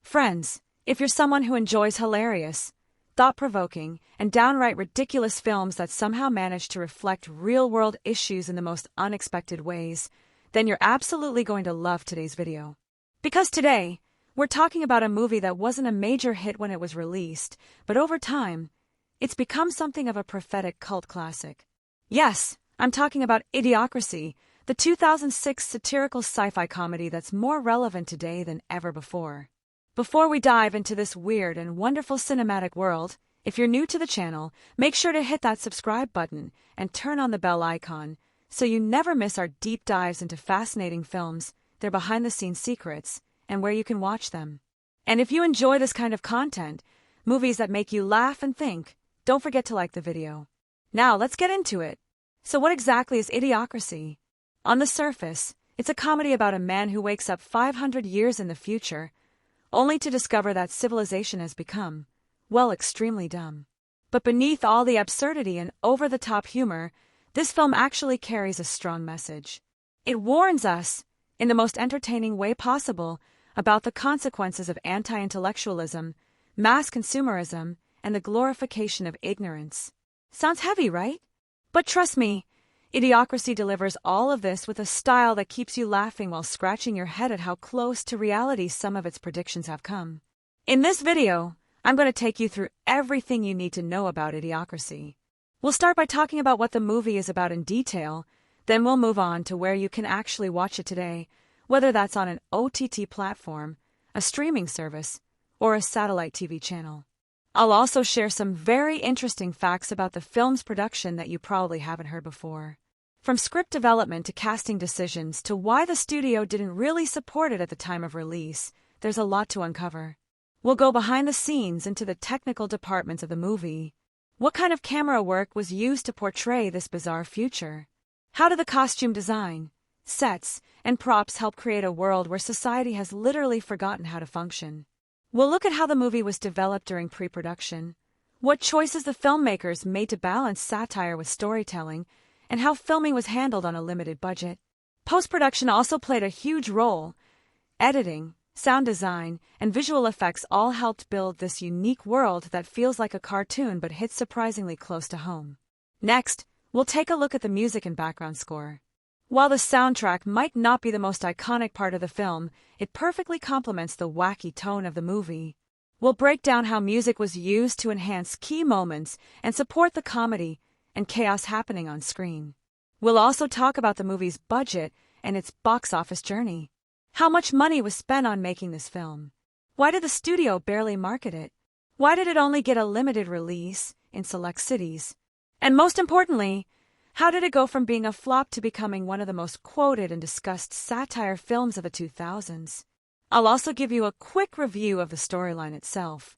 Friends, if you're someone who enjoys hilarious, thought-provoking, and downright ridiculous films that somehow manage to reflect real-world issues in the most unexpected ways, then you're absolutely going to love today's video. Because today, we're talking about a movie that wasn't a major hit when it was released, but over time, it's become something of a prophetic cult classic. Yes, I'm talking about Idiocracy, the 2006 satirical sci-fi comedy that's more relevant today than ever before. Before we dive into this weird and wonderful cinematic world, if you're new to the channel, make sure to hit that subscribe button and turn on the bell icon so you never miss our deep dives into fascinating films, their behind-the-scenes secrets, and where you can watch them. And if you enjoy this kind of content, movies that make you laugh and think, don't forget to like the video. Now, let's get into it. So what exactly is Idiocracy? On the surface, it's a comedy about a man who wakes up 500 years in the future, only to discover that civilization has become, well, extremely dumb. But beneath all the absurdity and over-the-top humor, this film actually carries a strong message. It warns us, in the most entertaining way possible, about the consequences of anti-intellectualism, mass consumerism, and the glorification of ignorance. Sounds heavy, right? But trust me, Idiocracy delivers all of this with a style that keeps you laughing while scratching your head at how close to reality some of its predictions have come. In this video, I'm going to take you through everything you need to know about Idiocracy. We'll start by talking about what the movie is about in detail, then we'll move on to where you can actually watch it today, whether that's on an OTT platform, a streaming service, or a satellite TV channel. I'll also share some very interesting facts about the film's production that you probably haven't heard before. From script development to casting decisions to why the studio didn't really support it at the time of release, there's a lot to uncover. We'll go behind the scenes into the technical departments of the movie. What kind of camera work was used to portray this bizarre future? How did the costume design, sets, and props help create a world where society has literally forgotten how to function? We'll look at how the movie was developed during pre-production, what choices the filmmakers made to balance satire with storytelling, and how filming was handled on a limited budget. Post-production also played a huge role. Editing, sound design, and visual effects all helped build this unique world that feels like a cartoon but hits surprisingly close to home. Next, we'll take a look at the music and background score. While the soundtrack might not be the most iconic part of the film, it perfectly complements the wacky tone of the movie. We'll break down how music was used to enhance key moments and support the comedy and chaos happening on screen. We'll also talk about the movie's budget and its box office journey. How much money was spent on making this film? Why did the studio barely market it? Why did it only get a limited release in select cities? And most importantly, how did it go from being a flop to becoming one of the most quoted and discussed satire films of the 2000s? I'll also give you a quick review of the storyline itself.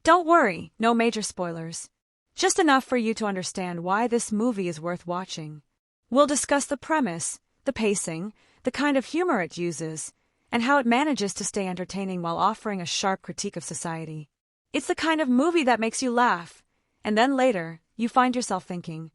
Don't worry, no major spoilers. Just enough for you to understand why this movie is worth watching. We'll discuss the premise, the pacing, the kind of humor it uses, and how it manages to stay entertaining while offering a sharp critique of society. It's the kind of movie that makes you laugh, and then later, you find yourself thinking,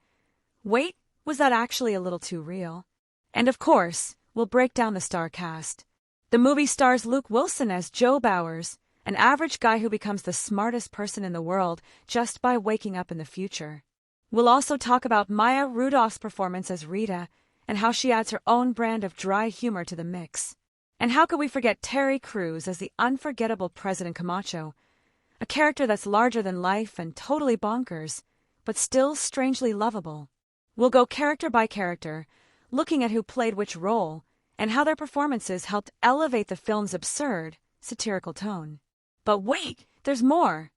wait, was that actually a little too real? And of course, we'll break down the star cast. The movie stars Luke Wilson as Joe Bauers, an average guy who becomes the smartest person in the world just by waking up in the future. We'll also talk about Maya Rudolph's performance as Rita and how she adds her own brand of dry humor to the mix. And how could we forget Terry Crews as the unforgettable President Camacho, a character that's larger than life and totally bonkers, but still strangely lovable. We'll go character by character, looking at who played which role, and how their performances helped elevate the film's absurd, satirical tone. But wait, there's more!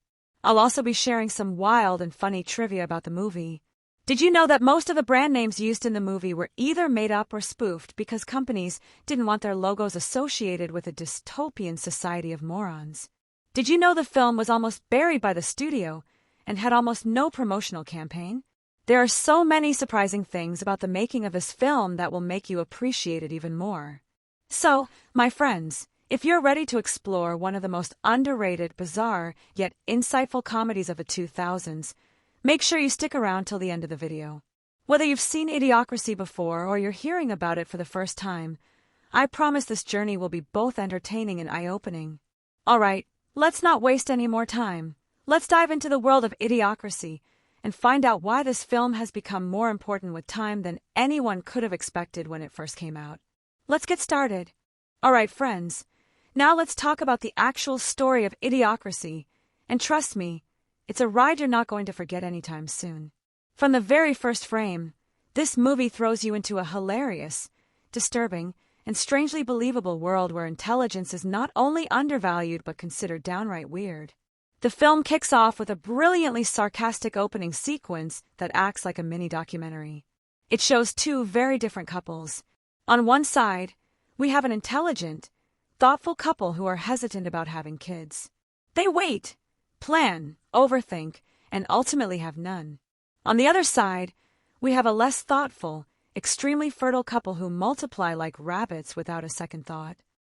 I'll also be sharing some wild and funny trivia about the movie. Did you know that most of the brand names used in the movie were either made up or spoofed because companies didn't want their logos associated with a dystopian society of morons? Did you know the film was almost buried by the studio and had almost no promotional campaign? There are so many surprising things about the making of this film that will make you appreciate it even more. So, my friends, if you're ready to explore one of the most underrated, bizarre, yet insightful comedies of the 2000s, make sure you stick around till the end of the video. Whether you've seen Idiocracy before or you're hearing about it for the first time, I promise this journey will be both entertaining and eye-opening. Alright, Let's not waste any more time. Let's dive into the world of Idiocracy and find out why this film has become more important with time than anyone could have expected when it first came out. Let's get started. Alright, friends, now let's talk about the actual story of Idiocracy, and trust me, it's a ride you're not going to forget anytime soon. From the very first frame, this movie throws you into a hilarious, disturbing, and strangely believable world where intelligence is not only undervalued but considered downright weird. The film kicks off with a brilliantly sarcastic opening sequence that acts like a mini-documentary. It shows two very different couples. On one side, we have an intelligent, thoughtful couple who are hesitant about having kids. They wait, plan, overthink, and ultimately have none. On the other side, we have a less thoughtful, extremely fertile couple who multiply like rabbits without a second thought.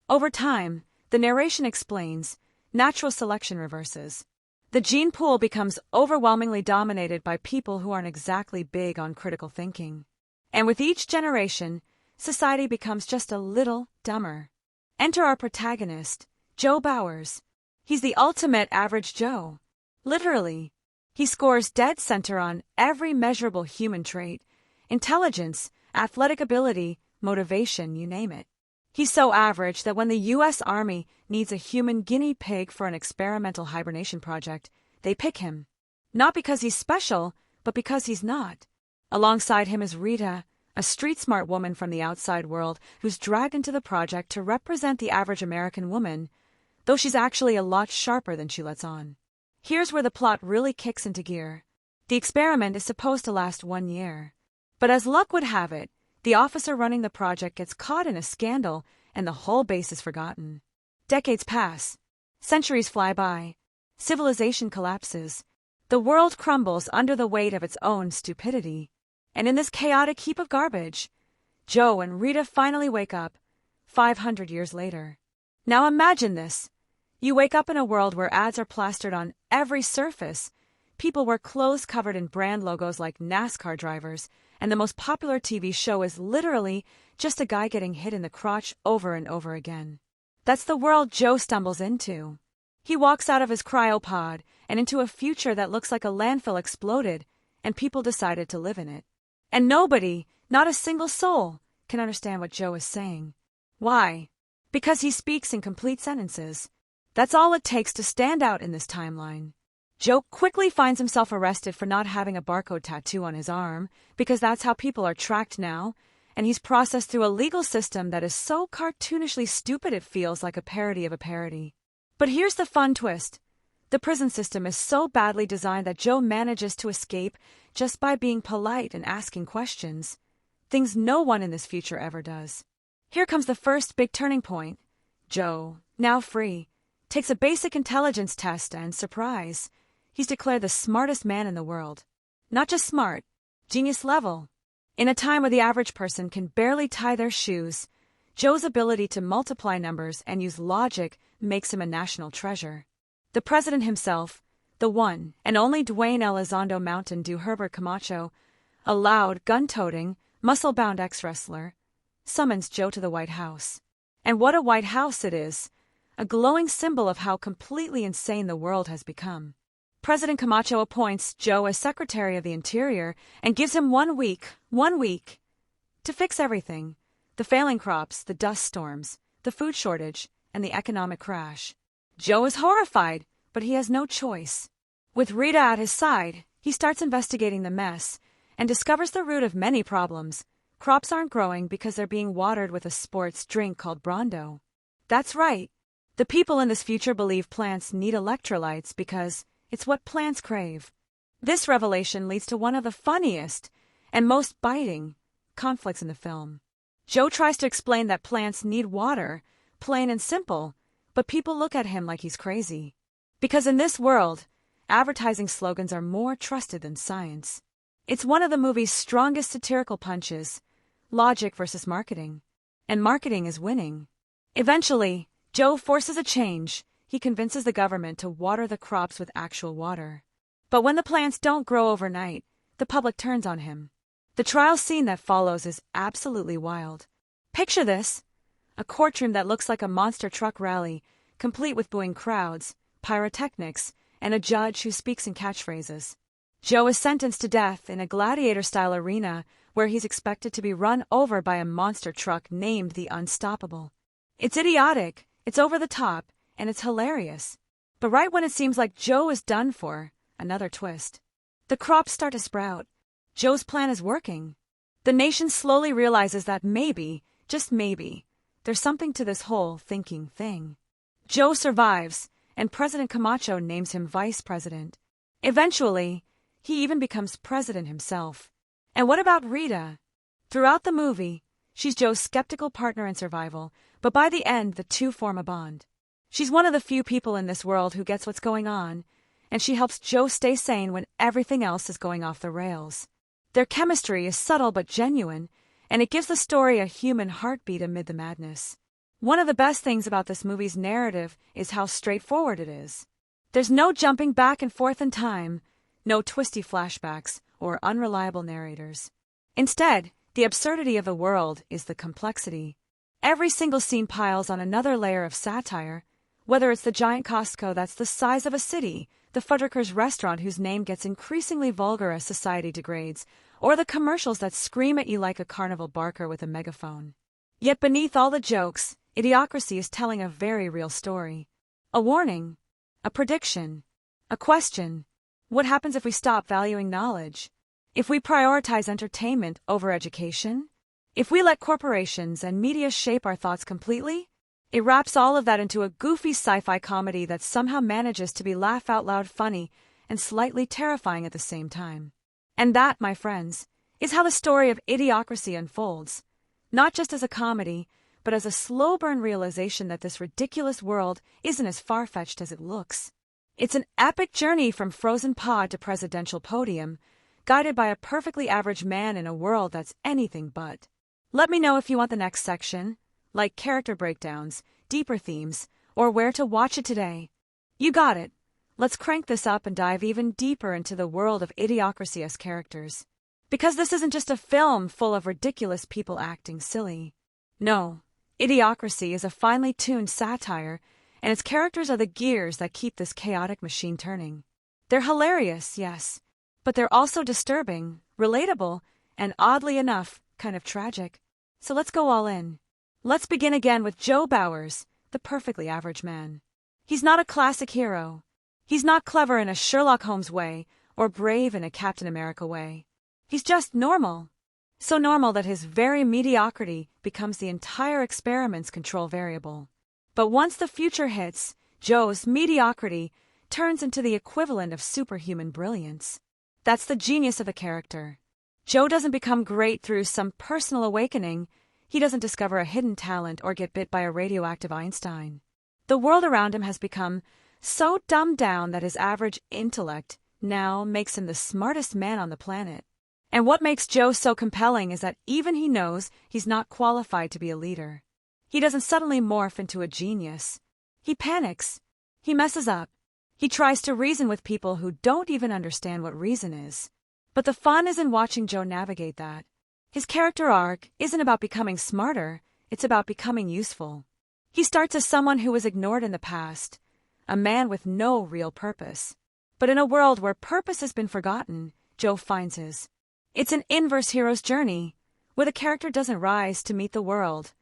Over time, the narration explains, natural selection reverses. The gene pool becomes overwhelmingly dominated by people who aren't exactly big on critical thinking. And with each generation, society becomes just a little dumber. Enter our protagonist, Joe Bauers. He's the ultimate average Joe. Literally. He scores dead center on every measurable human trait: intelligence, athletic ability, motivation, you name it. He's so average that when the U.S. Army needs a human guinea pig for an experimental hibernation project, they pick him. Not because he's special, but because he's not. Alongside him is Rita, a street-smart woman from the outside world who's dragged into the project to represent the average American woman, though she's actually a lot sharper than she lets on. Here's where the plot really kicks into gear. The experiment is supposed to last 1 year. But as luck would have it, the officer running the project gets caught in a scandal and the whole base is forgotten. Decades pass. Centuries fly by. Civilization collapses. The world crumbles under the weight of its own stupidity. And in this chaotic heap of garbage, Joe and Rita finally wake up, 500 years later. Now imagine this. You wake up in a world where ads are plastered on every surface. People wear clothes covered in brand logos like NASCAR drivers, and the most popular TV show is literally just a guy getting hit in the crotch over and over again. That's the world Joe stumbles into. He walks out of his cryopod and into a future that looks like a landfill exploded, and people decided to live in it. And nobody, not a single soul, can understand what Joe is saying. Why? Because he speaks in complete sentences. That's all it takes to stand out in this timeline. Joe quickly finds himself arrested for not having a barcode tattoo on his arm, because that's how people are tracked now, and he's processed through a legal system that is so cartoonishly stupid it feels like a parody of a parody. But here's the fun twist. The prison system is so badly designed that Joe manages to escape just by being polite and asking questions, things no one in this future ever does. Here comes the first big turning point. Joe, now free, takes a basic intelligence test and, surprise, he's declared the smartest man in the world. Not just smart, genius level. In a time where the average person can barely tie their shoes, Joe's ability to multiply numbers and use logic makes him a national treasure. The president himself, the one and only Dwayne Elizondo Mountain Dew Herbert Camacho, a loud, gun-toting, muscle-bound ex-wrestler, summons Joe to the White House. And what a White House it is! A glowing symbol of how completely insane the world has become. President Camacho appoints Joe as Secretary of the Interior and gives him 1 week, to fix everything. The failing crops, the dust storms, the food shortage, and the economic crash. Joe is horrified, but he has no choice. With Rita at his side, he starts investigating the mess and discovers the root of many problems. Crops aren't growing because they're being watered with a sports drink called Brondo. That's right. The people in this future believe plants need electrolytes because it's what plants crave. This revelation leads to one of the funniest and most biting conflicts in the film. Joe tries to explain that plants need water, plain and simple, but people look at him like he's crazy. Because in this world, advertising slogans are more trusted than science. It's one of the movie's strongest satirical punches, logic versus marketing. And marketing is winning. Eventually, Joe forces a change. He convinces the government to water the crops with actual water. But when the plants don't grow overnight, the public turns on him. The trial scene that follows is absolutely wild. Picture this: a courtroom that looks like a monster truck rally, complete with booing crowds, pyrotechnics, and a judge who speaks in catchphrases. Joe is sentenced to death in a gladiator-style arena where he's expected to be run over by a monster truck named the Unstoppable. It's idiotic, it's over the top, and it's hilarious. But right when it seems like Joe is done for, another twist. The crops start to sprout. Joe's plan is working. The nation slowly realizes that maybe, just maybe, there's something to this whole thinking thing. Joe survives, and President Camacho names him vice president. Eventually, he even becomes president himself. And what about Rita? Throughout the movie, she's Joe's skeptical partner in survival, but by the end, the two form a bond. She's one of the few people in this world who gets what's going on, and she helps Joe stay sane when everything else is going off the rails. Their chemistry is subtle but genuine, and it gives the story a human heartbeat amid the madness. One of the best things about this movie's narrative is how straightforward it is. There's no jumping back and forth in time, no twisty flashbacks or unreliable narrators. Instead, the absurdity of the world is the complexity. Every single scene piles on another layer of satire, whether it's the giant Costco that's the size of a city, the Fuddruckers restaurant whose name gets increasingly vulgar as society degrades, or the commercials that scream at you like a carnival barker with a megaphone. Yet beneath all the jokes, Idiocracy is telling a very real story. A warning, a prediction, a question. What happens if we stop valuing knowledge? If we prioritize entertainment over education? If we let corporations and media shape our thoughts completely? It wraps all of that into a goofy sci-fi comedy that somehow manages to be laugh-out-loud funny and slightly terrifying at the same time. And that, my friends, is how the story of Idiocracy unfolds, not just as a comedy, but as a slow-burn realization that this ridiculous world isn't as far-fetched as it looks. It's an epic journey from frozen pod to presidential podium, guided by a perfectly average man in a world that's anything but. Let me know if you want the next section, like character breakdowns, deeper themes, or where to watch it today. You got it. Let's crank this up and dive even deeper into the world of Idiocracy as characters. Because this isn't just a film full of ridiculous people acting silly. No, Idiocracy is a finely tuned satire, and its characters are the gears that keep this chaotic machine turning. They're hilarious, yes, but they're also disturbing, relatable, and oddly enough, kind of tragic. So let's go all in. Let's begin again with Joe Bauers, the perfectly average man. He's not a classic hero. He's not clever in a Sherlock Holmes way or brave in a Captain America way. He's just normal. So normal that his very mediocrity becomes the entire experiment's control variable. But once the future hits, Joe's mediocrity turns into the equivalent of superhuman brilliance. That's the genius of the character. Joe doesn't become great through some personal awakening. He doesn't discover a hidden talent or get bit by a radioactive Einstein. The world around him has become so dumbed down that his average intellect now makes him the smartest man on the planet. And what makes Joe so compelling is that even he knows he's not qualified to be a leader. He doesn't suddenly morph into a genius. He panics. He messes up. He tries to reason with people who don't even understand what reason is. But the fun is in watching Joe navigate that. His character arc isn't about becoming smarter, it's about becoming useful. He starts as someone who was ignored in the past, a man with no real purpose. But in a world where purpose has been forgotten, Joe finds his. It's an inverse hero's journey, where the character doesn't rise to meet the world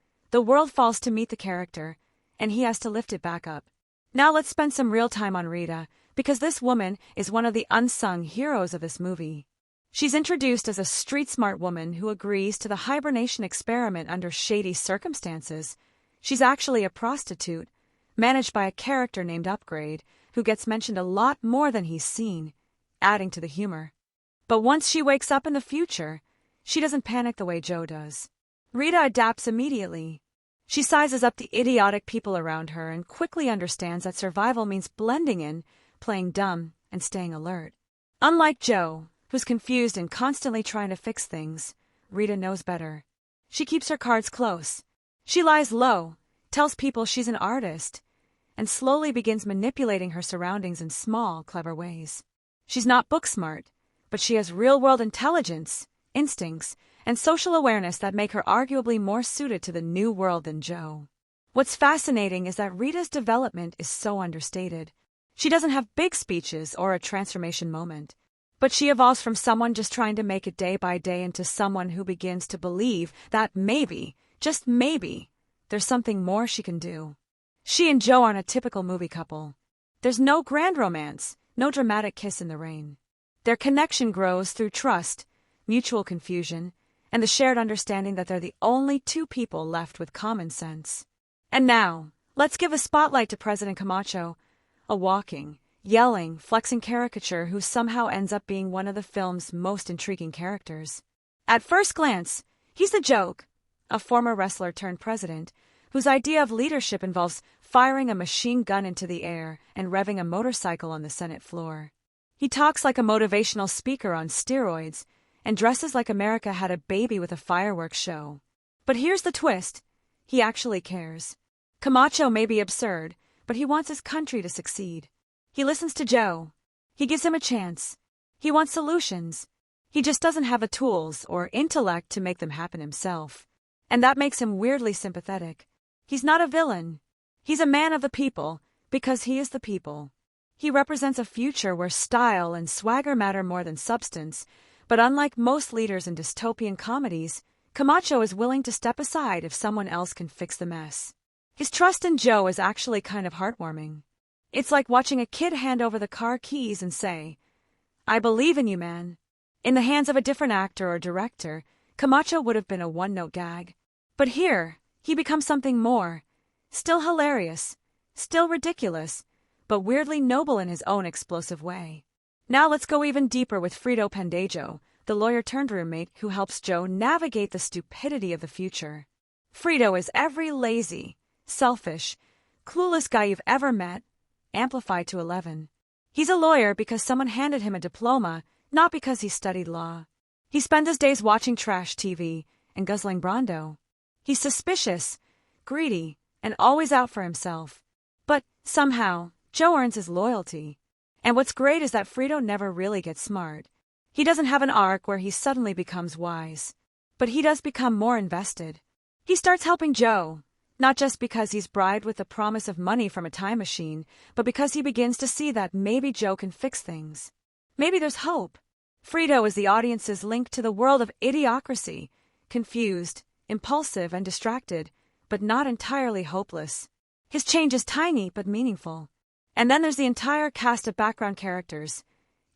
falls to meet the character, and he has to lift it back up. Now let's spend some real time on Rita, because this woman is one of the unsung heroes of this movie. She's introduced as a street-smart woman who agrees to the hibernation experiment under shady circumstances. She's actually a prostitute, managed by a character named Upgrade, who gets mentioned a lot more than he's seen, adding to the humor. But once she wakes up in the future, she doesn't panic the way Joe does. Rita adapts immediately. She sizes up the idiotic people around her and quickly understands that survival means blending in, playing dumb, and staying alert. Unlike Joe, who's confused and constantly trying to fix things, Rita knows better. She keeps her cards close. She lies low, tells people she's an artist, and slowly begins manipulating her surroundings in small, clever ways. She's not book smart, but she has real-world intelligence, instincts, and social awareness that make her arguably more suited to the new world than Joe. What's fascinating is that Rita's development is so understated. She doesn't have big speeches or a transformation moment. But she evolves from someone just trying to make it day by day into someone who begins to believe that maybe, just maybe, there's something more she can do. She and Joe aren't a typical movie couple. There's no grand romance, no dramatic kiss in the rain. Their connection grows through trust, mutual confusion, and the shared understanding that they're the only two people left with common sense. And now, let's give a spotlight to President Camacho, a walking, yelling, flexing caricature who somehow ends up being one of the film's most intriguing characters. At first glance, he's the joke, a former wrestler turned president, whose idea of leadership involves firing a machine gun into the air and revving a motorcycle on the Senate floor. He talks like a motivational speaker on steroids and dresses like America had a baby with a fireworks show. But here's the twist. He actually cares. Camacho may be absurd, but he wants his country to succeed. He listens to Joe. He gives him a chance. He wants solutions. He just doesn't have the tools or intellect to make them happen himself. And that makes him weirdly sympathetic. He's not a villain. He's a man of the people, because he is the people. He represents a future where style and swagger matter more than substance, but unlike most leaders in dystopian comedies, Camacho is willing to step aside if someone else can fix the mess. His trust in Joe is actually kind of heartwarming. It's like watching a kid hand over the car keys and say, "I believe in you, man." In the hands of a different actor or director, Camacho would have been a one-note gag. But here, he becomes something more. Still hilarious, still ridiculous, but weirdly noble in his own explosive way. Now let's go even deeper with Frito Pendejo, the lawyer-turned-roommate who helps Joe navigate the stupidity of the future. Frito is every lazy, selfish, clueless guy you've ever met, amplified to 11. He's a lawyer because someone handed him a diploma, not because he studied law. He spends his days watching trash TV and guzzling Brondo. He's suspicious, greedy, and always out for himself. But, somehow, Joe earns his loyalty. And what's great is that Frito never really gets smart. He doesn't have an arc where he suddenly becomes wise. But he does become more invested. He starts helping Joe, not just because he's bribed with the promise of money from a time machine, but because he begins to see that maybe Joe can fix things. Maybe there's hope. Frito is the audience's link to the world of Idiocracy, confused, impulsive, and distracted, but not entirely hopeless. His change is tiny but meaningful. And then there's the entire cast of background characters,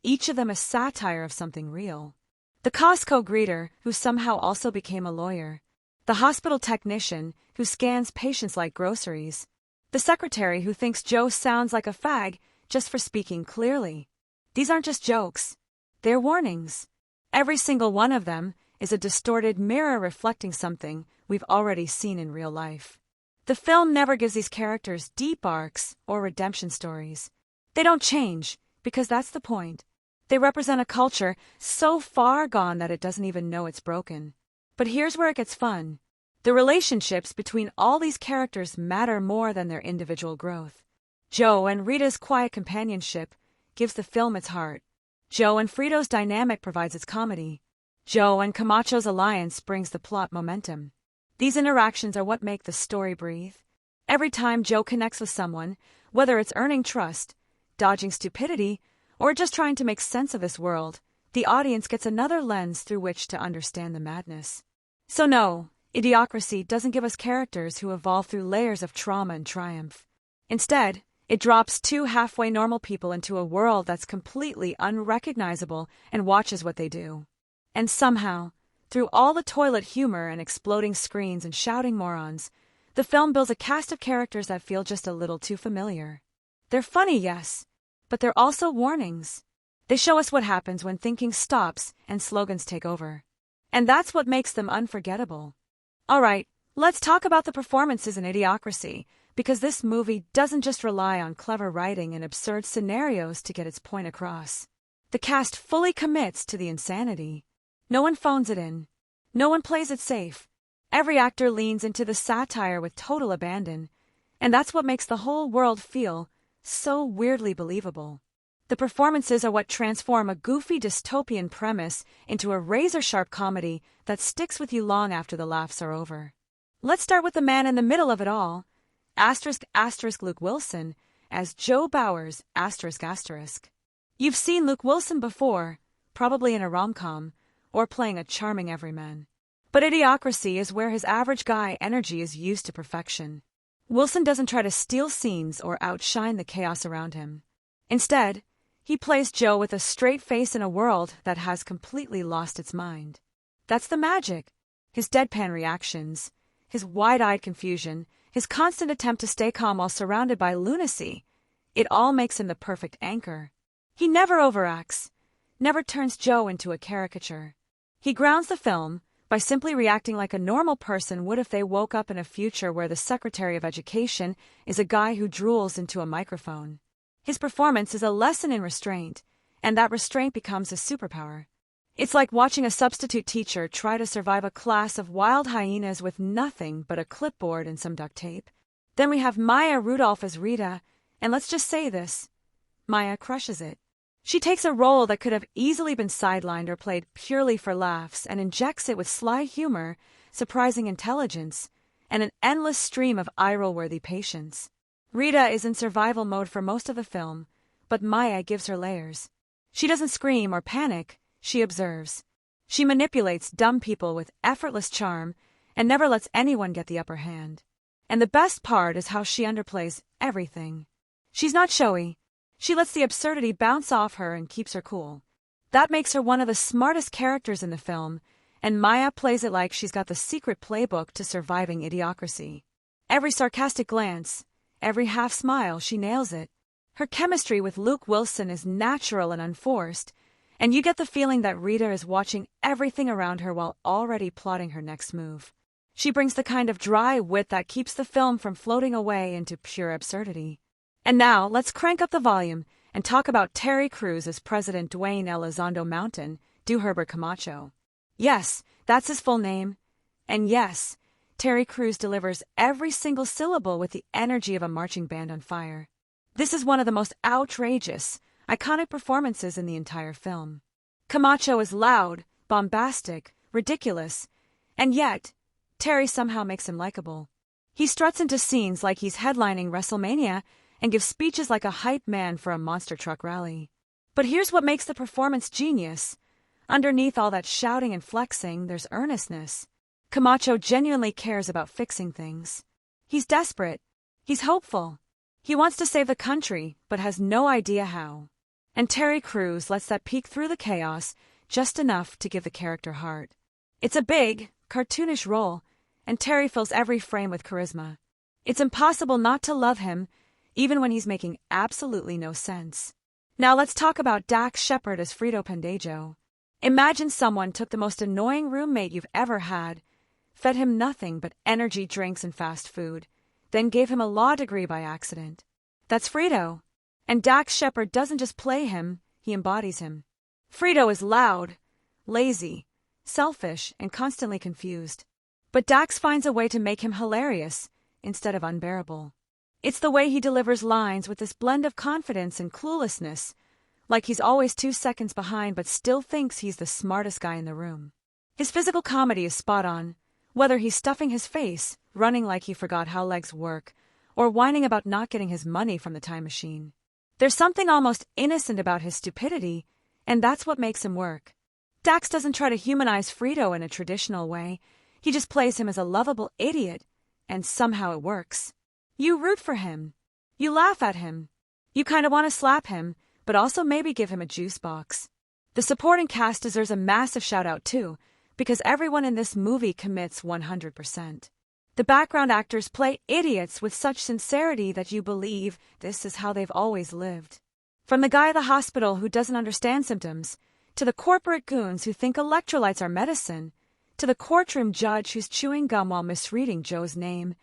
each of them a satire of something real. The Costco greeter, who somehow also became a lawyer. The hospital technician, who scans patients like groceries. The secretary who thinks Joe sounds like a fag just for speaking clearly. These aren't just jokes. They're warnings. Every single one of them is a distorted mirror reflecting something we've already seen in real life. The film never gives these characters deep arcs or redemption stories. They don't change, because that's the point. They represent a culture so far gone that it doesn't even know it's broken. But here's where it gets fun. The relationships between all these characters matter more than their individual growth. Joe and Rita's quiet companionship gives the film its heart. Joe and Frito's dynamic provides its comedy. Joe and Camacho's alliance brings the plot momentum. These interactions are what make the story breathe. Every time Joe connects with someone, whether it's earning trust, dodging stupidity, or just trying to make sense of this world, the audience gets another lens through which to understand the madness. So no, Idiocracy doesn't give us characters who evolve through layers of trauma and triumph. Instead, it drops two halfway normal people into a world that's completely unrecognizable and watches what they do. And somehow, through all the toilet humor and exploding screens and shouting morons, the film builds a cast of characters that feel just a little too familiar. They're funny, yes, but they're also warnings. They show us what happens when thinking stops and slogans take over. And that's what makes them unforgettable. All right, let's talk about the performances in Idiocracy, because this movie doesn't just rely on clever writing and absurd scenarios to get its point across. The cast fully commits to the insanity. No one phones it in. No one plays it safe. Every actor leans into the satire with total abandon, and that's what makes the whole world feel so weirdly believable. The performances are what transform a goofy dystopian premise into a razor-sharp comedy that sticks with you long after the laughs are over. Let's start with the man in the middle of it all, **Luke Wilson, as Joe Bauers, ***. You've seen Luke Wilson before, probably in a rom-com, or playing a charming everyman. But Idiocracy is where his average guy energy is used to perfection. Wilson doesn't try to steal scenes or outshine the chaos around him. Instead, he plays Joe with a straight face in a world that has completely lost its mind. That's the magic. His deadpan reactions, his wide-eyed confusion, his constant attempt to stay calm while surrounded by lunacy. It all makes him the perfect anchor. He never overacts, never turns Joe into a caricature. He grounds the film by simply reacting like a normal person would if they woke up in a future where the Secretary of Education is a guy who drools into a microphone. His performance is a lesson in restraint, and that restraint becomes a superpower. It's like watching a substitute teacher try to survive a class of wild hyenas with nothing but a clipboard and some duct tape. Then we have Maya Rudolph as Rita, and let's just say this: Maya crushes it. She takes a role that could have easily been sidelined or played purely for laughs and injects it with sly humor, surprising intelligence, and an endless stream of eye-roll-worthy patience. Rita is in survival mode for most of the film, but Maya gives her layers. She doesn't scream or panic, she observes. She manipulates dumb people with effortless charm and never lets anyone get the upper hand. And the best part is how she underplays everything. She's not showy. She lets the absurdity bounce off her and keeps her cool. That makes her one of the smartest characters in the film, and Maya plays it like she's got the secret playbook to surviving Idiocracy. Every sarcastic glance, every half-smile, she nails it. Her chemistry with Luke Wilson is natural and unforced, and you get the feeling that Rita is watching everything around her while already plotting her next move. She brings the kind of dry wit that keeps the film from floating away into pure absurdity. And now, let's crank up the volume and talk about Terry Crews as President Dwayne Elizondo Mountain, do Herbert Camacho. Yes, that's his full name. And yes, Terry Crews delivers every single syllable with the energy of a marching band on fire. This is one of the most outrageous, iconic performances in the entire film. Camacho is loud, bombastic, ridiculous, and yet, Terry somehow makes him likable. He struts into scenes like he's headlining WrestleMania and gives speeches like a hype man for a monster truck rally. But here's what makes the performance genius. Underneath all that shouting and flexing, there's earnestness. Camacho genuinely cares about fixing things. He's desperate. He's hopeful. He wants to save the country, but has no idea how. And Terry Crews lets that peek through the chaos just enough to give the character heart. It's a big, cartoonish role, and Terry fills every frame with charisma. It's impossible not to love him, even when he's making absolutely no sense. Now let's talk about Dax Shepard as Frito Pendejo. Imagine someone took the most annoying roommate you've ever had, fed him nothing but energy drinks and fast food, then gave him a law degree by accident. That's Frito. And Dax Shepard doesn't just play him, he embodies him. Frito is loud, lazy, selfish, and constantly confused. But Dax finds a way to make him hilarious instead of unbearable. It's the way he delivers lines with this blend of confidence and cluelessness, like he's always 2 seconds behind but still thinks he's the smartest guy in the room. His physical comedy is spot on, whether he's stuffing his face, running like he forgot how legs work, or whining about not getting his money from the time machine. There's something almost innocent about his stupidity, and that's what makes him work. Dax doesn't try to humanize Frito in a traditional way. He just plays him as a lovable idiot, and somehow it works. You root for him. You laugh at him. You kind of want to slap him, but also maybe give him a juice box. The supporting cast deserves a massive shout-out too, because everyone in this movie commits 100%. The background actors play idiots with such sincerity that you believe this is how they've always lived. From the guy at the hospital who doesn't understand symptoms, to the corporate goons who think electrolytes are medicine, to the courtroom judge who's chewing gum while misreading Joe's name,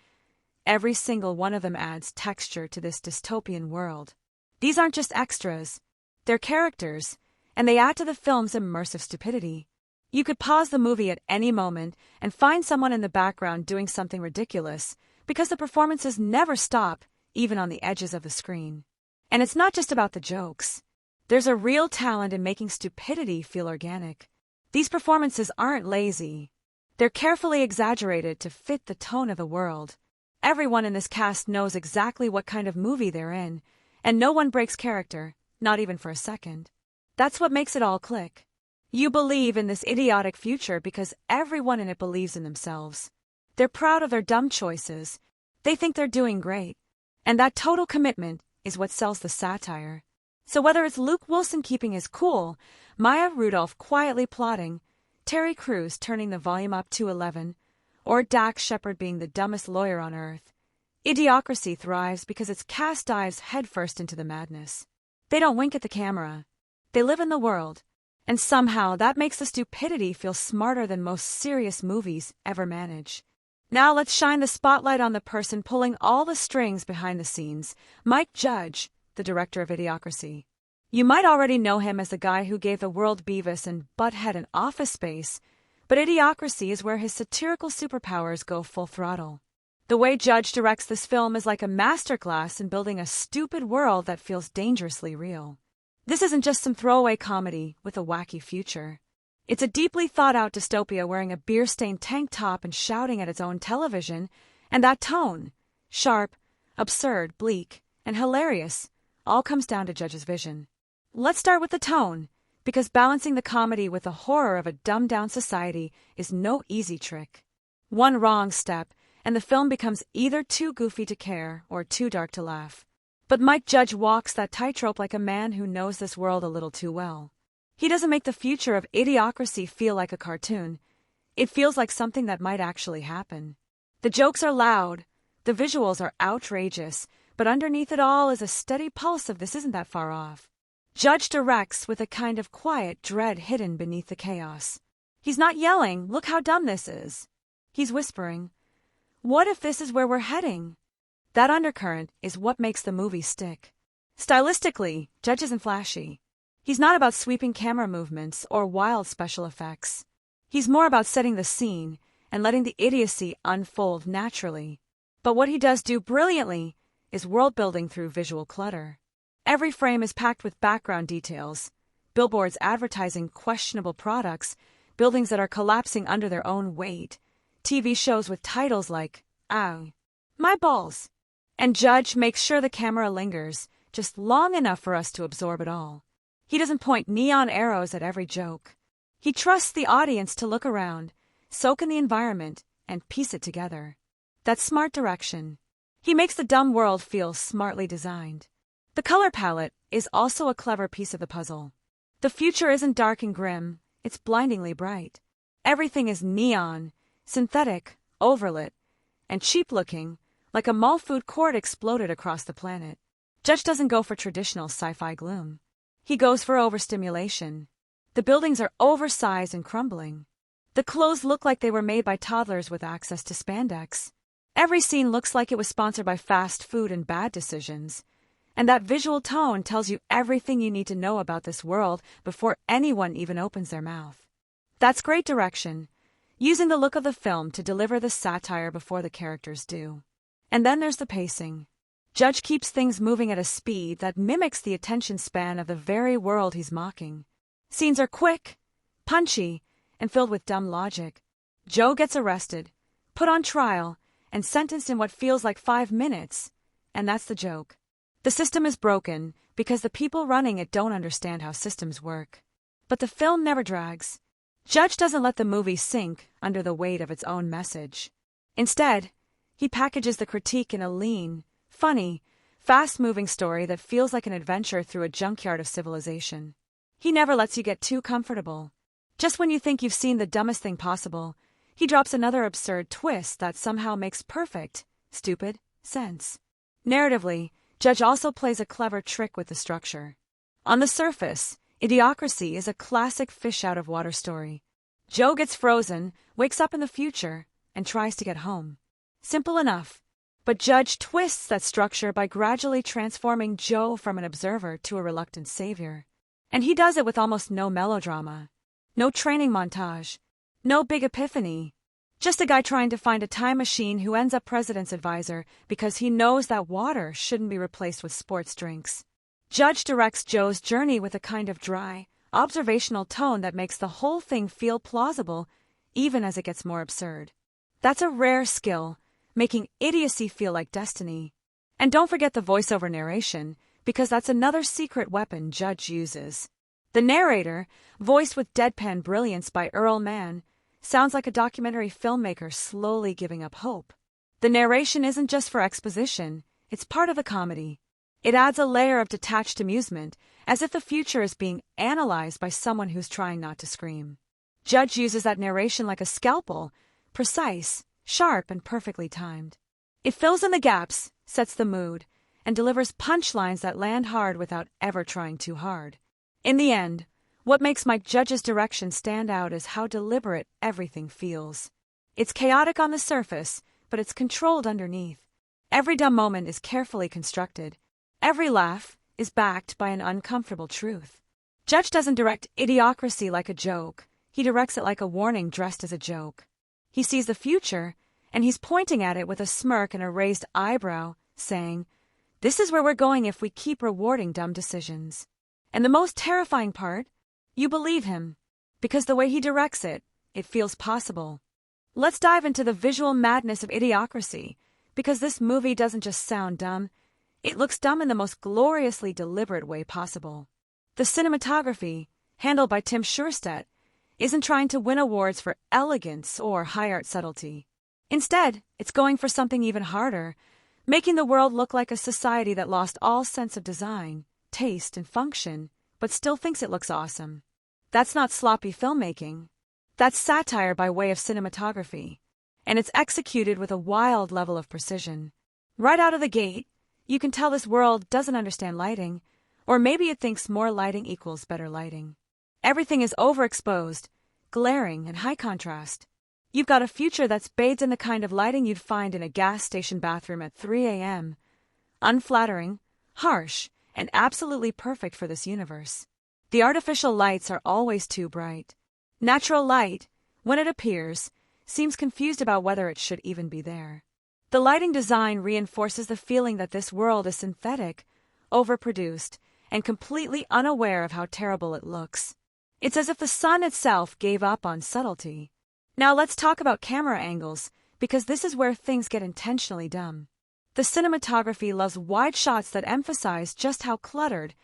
every single one of them adds texture to this dystopian world. These aren't just extras. They're characters, and they add to the film's immersive stupidity. You could pause the movie at any moment and find someone in the background doing something ridiculous, because the performances never stop, even on the edges of the screen. And it's not just about the jokes. There's a real talent in making stupidity feel organic. These performances aren't lazy. They're carefully exaggerated to fit the tone of the world. Everyone in this cast knows exactly what kind of movie they're in, and no one breaks character, not even for a second. That's what makes it all click. You believe in this idiotic future because everyone in it believes in themselves. They're proud of their dumb choices. They think they're doing great. And that total commitment is what sells the satire. So whether it's Luke Wilson keeping his cool, Maya Rudolph quietly plotting, Terry Crews turning the volume up to 11, or Dax Shepard being the dumbest lawyer on earth, Idiocracy thrives because its cast dives headfirst into the madness. They don't wink at the camera. They live in the world. And somehow that makes the stupidity feel smarter than most serious movies ever manage. Now let's shine the spotlight on the person pulling all the strings behind the scenes, Mike Judge, the director of Idiocracy. You might already know him as the guy who gave the world Beavis and Butthead an office space, but Idiocracy is where his satirical superpowers go full throttle. The way Judge directs this film is like a masterclass in building a stupid world that feels dangerously real. This isn't just some throwaway comedy with a wacky future. It's a deeply thought-out dystopia wearing a beer-stained tank top and shouting at its own television, and that tone, sharp, absurd, bleak, and hilarious, all comes down to Judge's vision. Let's start with the tone, because balancing the comedy with the horror of a dumbed-down society is no easy trick. One wrong step, and the film becomes either too goofy to care or too dark to laugh. But Mike Judge walks that tightrope like a man who knows this world a little too well. He doesn't make the future of Idiocracy feel like a cartoon. It feels like something that might actually happen. The jokes are loud, the visuals are outrageous, but underneath it all is a steady pulse of this isn't that far off. Judge directs with a kind of quiet dread hidden beneath the chaos. He's not yelling, "Look how dumb this is." He's whispering, "What if this is where we're heading?" That undercurrent is what makes the movie stick. Stylistically, Judge isn't flashy. He's not about sweeping camera movements or wild special effects. He's more about setting the scene and letting the idiocy unfold naturally. But what he does do brilliantly is world-building through visual clutter. Every frame is packed with background details, billboards advertising questionable products, buildings that are collapsing under their own weight, TV shows with titles like, "Ow, my balls." And Judge makes sure the camera lingers, just long enough for us to absorb it all. He doesn't point neon arrows at every joke. He trusts the audience to look around, soak in the environment, and piece it together. That's smart direction. He makes the dumb world feel smartly designed. The color palette is also a clever piece of the puzzle. The future isn't dark and grim, it's blindingly bright. Everything is neon, synthetic, overlit, and cheap-looking, like a mall food court exploded across the planet. Judge doesn't go for traditional sci-fi gloom. He goes for overstimulation. The buildings are oversized and crumbling. The clothes look like they were made by toddlers with access to spandex. Every scene looks like it was sponsored by fast food and bad decisions. And that visual tone tells you everything you need to know about this world before anyone even opens their mouth. That's great direction, using the look of the film to deliver the satire before the characters do. And then there's the pacing. Judge keeps things moving at a speed that mimics the attention span of the very world he's mocking. Scenes are quick, punchy, and filled with dumb logic. Joe gets arrested, put on trial, and sentenced in what feels like 5 minutes, and that's the joke. The system is broken because the people running it don't understand how systems work. But the film never drags. Judge doesn't let the movie sink under the weight of its own message. Instead, he packages the critique in a lean, funny, fast-moving story that feels like an adventure through a junkyard of civilization. He never lets you get too comfortable. Just when you think you've seen the dumbest thing possible, he drops another absurd twist that somehow makes perfect, stupid sense. Narratively, Judge also plays a clever trick with the structure. On the surface, Idiocracy is a classic fish-out-of-water story. Joe gets frozen, wakes up in the future, and tries to get home. Simple enough. But Judge twists that structure by gradually transforming Joe from an observer to a reluctant savior. And he does it with almost no melodrama. No training montage. No big epiphany. Just a guy trying to find a time machine who ends up president's advisor because he knows that water shouldn't be replaced with sports drinks. Judge directs Joe's journey with a kind of dry, observational tone that makes the whole thing feel plausible, even as it gets more absurd. That's a rare skill, making idiocy feel like destiny. And don't forget the voiceover narration, because that's another secret weapon Judge uses. The narrator, voiced with deadpan brilliance by Earl Mann, sounds like a documentary filmmaker slowly giving up hope. The narration isn't just for exposition, it's part of the comedy. It adds a layer of detached amusement, as if the future is being analyzed by someone who's trying not to scream. Judge uses that narration like a scalpel, precise, sharp, and perfectly timed. It fills in the gaps, sets the mood, and delivers punchlines that land hard without ever trying too hard. In the end, what makes Mike Judge's direction stand out is how deliberate everything feels. It's chaotic on the surface, but it's controlled underneath. Every dumb moment is carefully constructed. Every laugh is backed by an uncomfortable truth. Judge doesn't direct Idiocracy like a joke. He directs it like a warning dressed as a joke. He sees the future, and he's pointing at it with a smirk and a raised eyebrow, saying, "This is where we're going if we keep rewarding dumb decisions." And the most terrifying part? You believe him. Because the way he directs it, it feels possible. Let's dive into the visual madness of Idiocracy, because this movie doesn't just sound dumb, it looks dumb in the most gloriously deliberate way possible. The cinematography, handled by Tim Scherstedt, isn't trying to win awards for elegance or high art subtlety. Instead, it's going for something even harder, making the world look like a society that lost all sense of design, taste, and function, but still thinks it looks awesome. That's not sloppy filmmaking. That's satire by way of cinematography, and it's executed with a wild level of precision. Right out of the gate, you can tell this world doesn't understand lighting, or maybe it thinks more lighting equals better lighting. Everything is overexposed, glaring, and high contrast. You've got a future that's bathed in the kind of lighting you'd find in a gas station bathroom at 3 a.m. Unflattering, harsh, and absolutely perfect for this universe. The artificial lights are always too bright. Natural light, when it appears, seems confused about whether it should even be there. The lighting design reinforces the feeling that this world is synthetic, overproduced, and completely unaware of how terrible it looks. It's as if the sun itself gave up on subtlety. Now let's talk about camera angles, because this is where things get intentionally dumb. The cinematography loves wide shots that emphasize just how cluttered,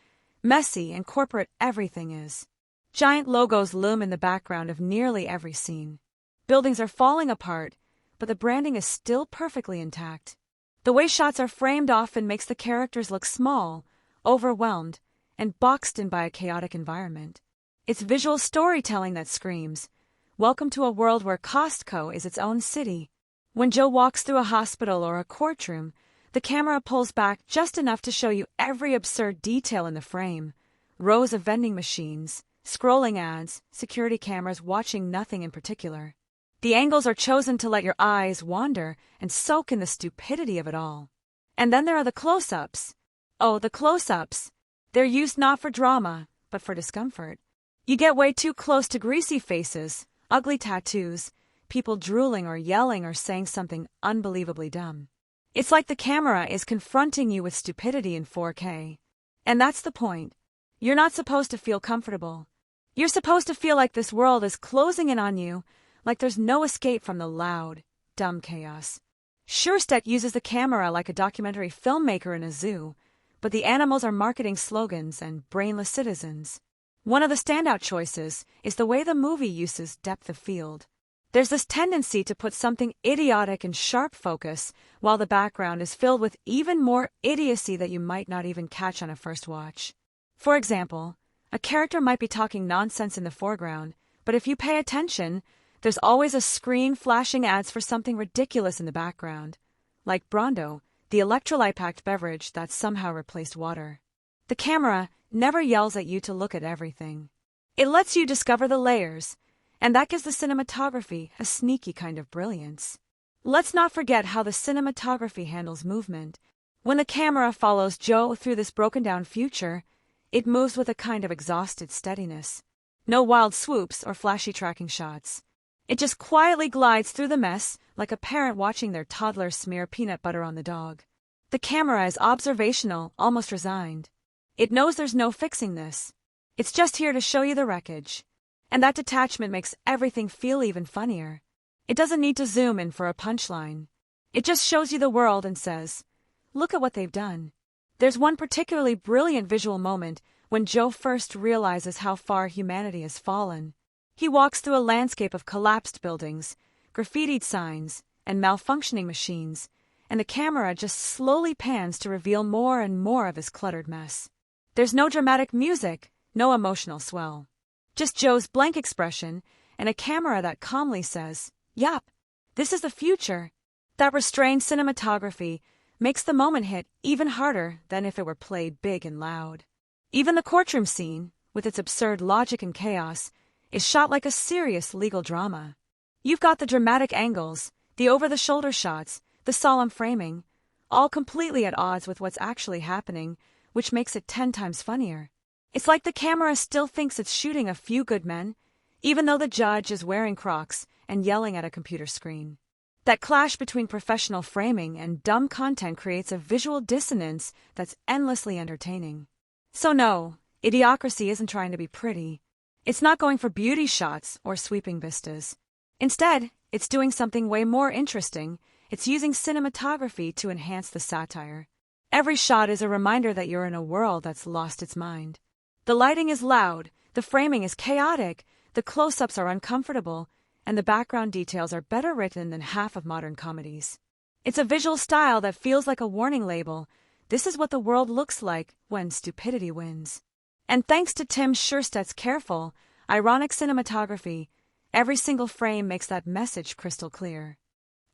messy, and corporate everything is. Giant logos loom in the background of nearly every scene. Buildings are falling apart, but the branding is still perfectly intact. The way shots are framed often makes the characters look small, overwhelmed, and boxed in by a chaotic environment. It's visual storytelling that screams, "Welcome to a world where Costco is its own city." When Joe walks through a hospital or a courtroom, the camera pulls back just enough to show you every absurd detail in the frame. Rows of vending machines, scrolling ads, security cameras watching nothing in particular. The angles are chosen to let your eyes wander and soak in the stupidity of it all. And then there are the close-ups. Oh, the close-ups. They're used not for drama, but for discomfort. You get way too close to greasy faces, ugly tattoos, people drooling or yelling or saying something unbelievably dumb. It's like the camera is confronting you with stupidity in 4K. And that's the point. You're not supposed to feel comfortable. You're supposed to feel like this world is closing in on you, like there's no escape from the loud, dumb chaos. Scherstedt uses the camera like a documentary filmmaker in a zoo, but the animals are marketing slogans and brainless citizens. One of the standout choices is the way the movie uses depth of field. There's this tendency to put something idiotic in sharp focus, while the background is filled with even more idiocy that you might not even catch on a first watch. For example, a character might be talking nonsense in the foreground, but if you pay attention, there's always a screen flashing ads for something ridiculous in the background, like Brondo, the electrolyte-packed beverage that somehow replaced water. The camera never yells at you to look at everything. It lets you discover the layers, and that gives the cinematography a sneaky kind of brilliance. Let's not forget how the cinematography handles movement. When the camera follows Joe through this broken-down future, it moves with a kind of exhausted steadiness. No wild swoops or flashy tracking shots. It just quietly glides through the mess like a parent watching their toddler smear peanut butter on the dog. The camera is observational, almost resigned. It knows there's no fixing this. It's just here to show you the wreckage. And that detachment makes everything feel even funnier. It doesn't need to zoom in for a punchline. It just shows you the world and says, "Look at what they've done." There's one particularly brilliant visual moment when Joe first realizes how far humanity has fallen. He walks through a landscape of collapsed buildings, graffitied signs, and malfunctioning machines, and the camera just slowly pans to reveal more and more of his cluttered mess. There's no dramatic music, no emotional swell. Just Joe's blank expression and a camera that calmly says, "Yup, this is the future." That restrained cinematography makes the moment hit even harder than if it were played big and loud. Even the courtroom scene, with its absurd logic and chaos, is shot like a serious legal drama. You've got the dramatic angles, the over-the-shoulder shots, the solemn framing, all completely at odds with what's actually happening, which makes it 10 times funnier. It's like the camera still thinks it's shooting a few good men, even though the judge is wearing Crocs and yelling at a computer screen. That clash between professional framing and dumb content creates a visual dissonance that's endlessly entertaining. So no, Idiocracy isn't trying to be pretty. It's not going for beauty shots or sweeping vistas. Instead, it's doing something way more interesting. It's using cinematography to enhance the satire. Every shot is a reminder that you're in a world that's lost its mind. The lighting is loud, the framing is chaotic, the close-ups are uncomfortable, and the background details are better written than half of modern comedies. It's a visual style that feels like a warning label. This is what the world looks like when stupidity wins. And thanks to Tim Scherstedt's careful, ironic cinematography, every single frame makes that message crystal clear.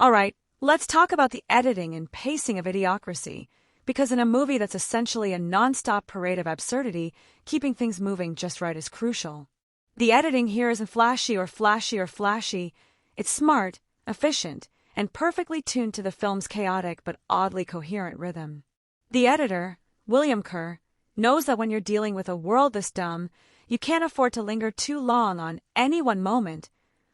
Alright, let's talk about the editing and pacing of Idiocracy, because in a movie that's essentially a non-stop parade of absurdity, keeping things moving just right is crucial. The editing here isn't flashy. It's smart, efficient, and perfectly tuned to the film's chaotic but oddly coherent rhythm. The editor, William Kerr, knows that when you're dealing with a world this dumb, you can't afford to linger too long on any one moment,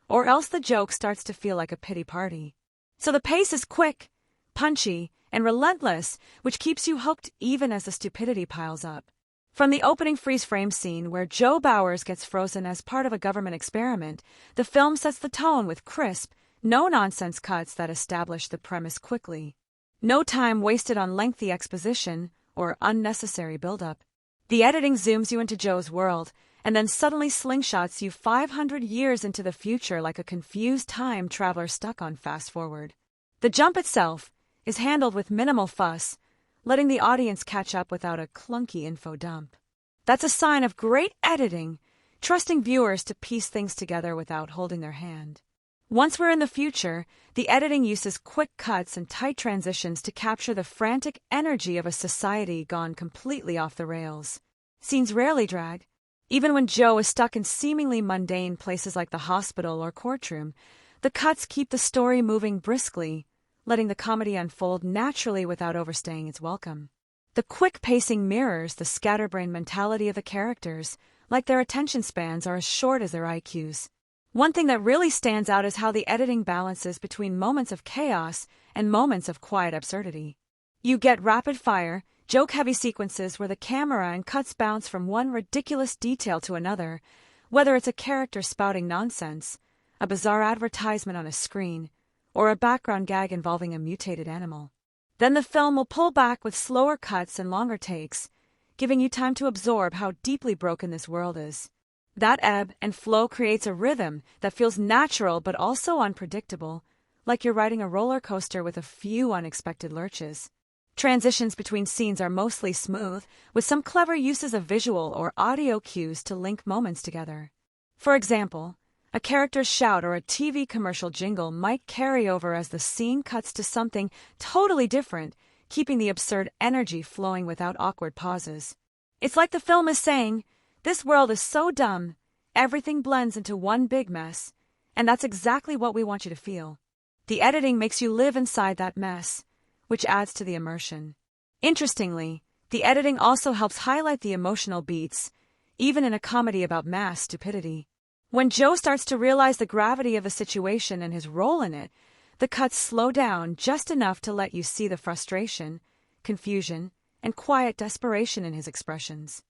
or else the joke starts to feel like a pity party. So the pace is quick, punchy, and relentless, which keeps you hooked even as the stupidity piles up. From the opening freeze-frame scene where Joe Bauers gets frozen as part of a government experiment, the film sets the tone with crisp, no-nonsense cuts that establish the premise quickly. No time wasted on lengthy exposition or unnecessary build-up. The editing zooms you into Joe's world, and then suddenly slingshots you 500 years into the future like a confused time traveler stuck on fast-forward. The jump itself is handled with minimal fuss, letting the audience catch up without a clunky info dump. That's a sign of great editing, trusting viewers to piece things together without holding their hand. Once we're in the future, the editing uses quick cuts and tight transitions to capture the frantic energy of a society gone completely off the rails. Scenes rarely drag. Even when Joe is stuck in seemingly mundane places like the hospital or courtroom, the cuts keep the story moving briskly, letting the comedy unfold naturally without overstaying its welcome. The quick pacing mirrors the scatterbrain mentality of the characters, like their attention spans are as short as their IQs. One thing that really stands out is how the editing balances between moments of chaos and moments of quiet absurdity. You get rapid-fire, joke-heavy sequences where the camera and cuts bounce from one ridiculous detail to another, whether it's a character spouting nonsense, a bizarre advertisement on a screen, or a background gag involving a mutated animal. Then the film will pull back with slower cuts and longer takes, giving you time to absorb how deeply broken this world is. That ebb and flow creates a rhythm that feels natural but also unpredictable, like you're riding a roller coaster with a few unexpected lurches. Transitions between scenes are mostly smooth, with some clever uses of visual or audio cues to link moments together. For example, a character's shout or a TV commercial jingle might carry over as the scene cuts to something totally different, keeping the absurd energy flowing without awkward pauses. It's like the film is saying, "This world is so dumb, everything blends into one big mess," and that's exactly what we want you to feel. The editing makes you live inside that mess, which adds to the immersion. Interestingly, the editing also helps highlight the emotional beats, even in a comedy about mass stupidity. When Joe starts to realize the gravity of the situation and his role in it, the cuts slow down just enough to let you see the frustration, confusion, and quiet desperation in his expressions.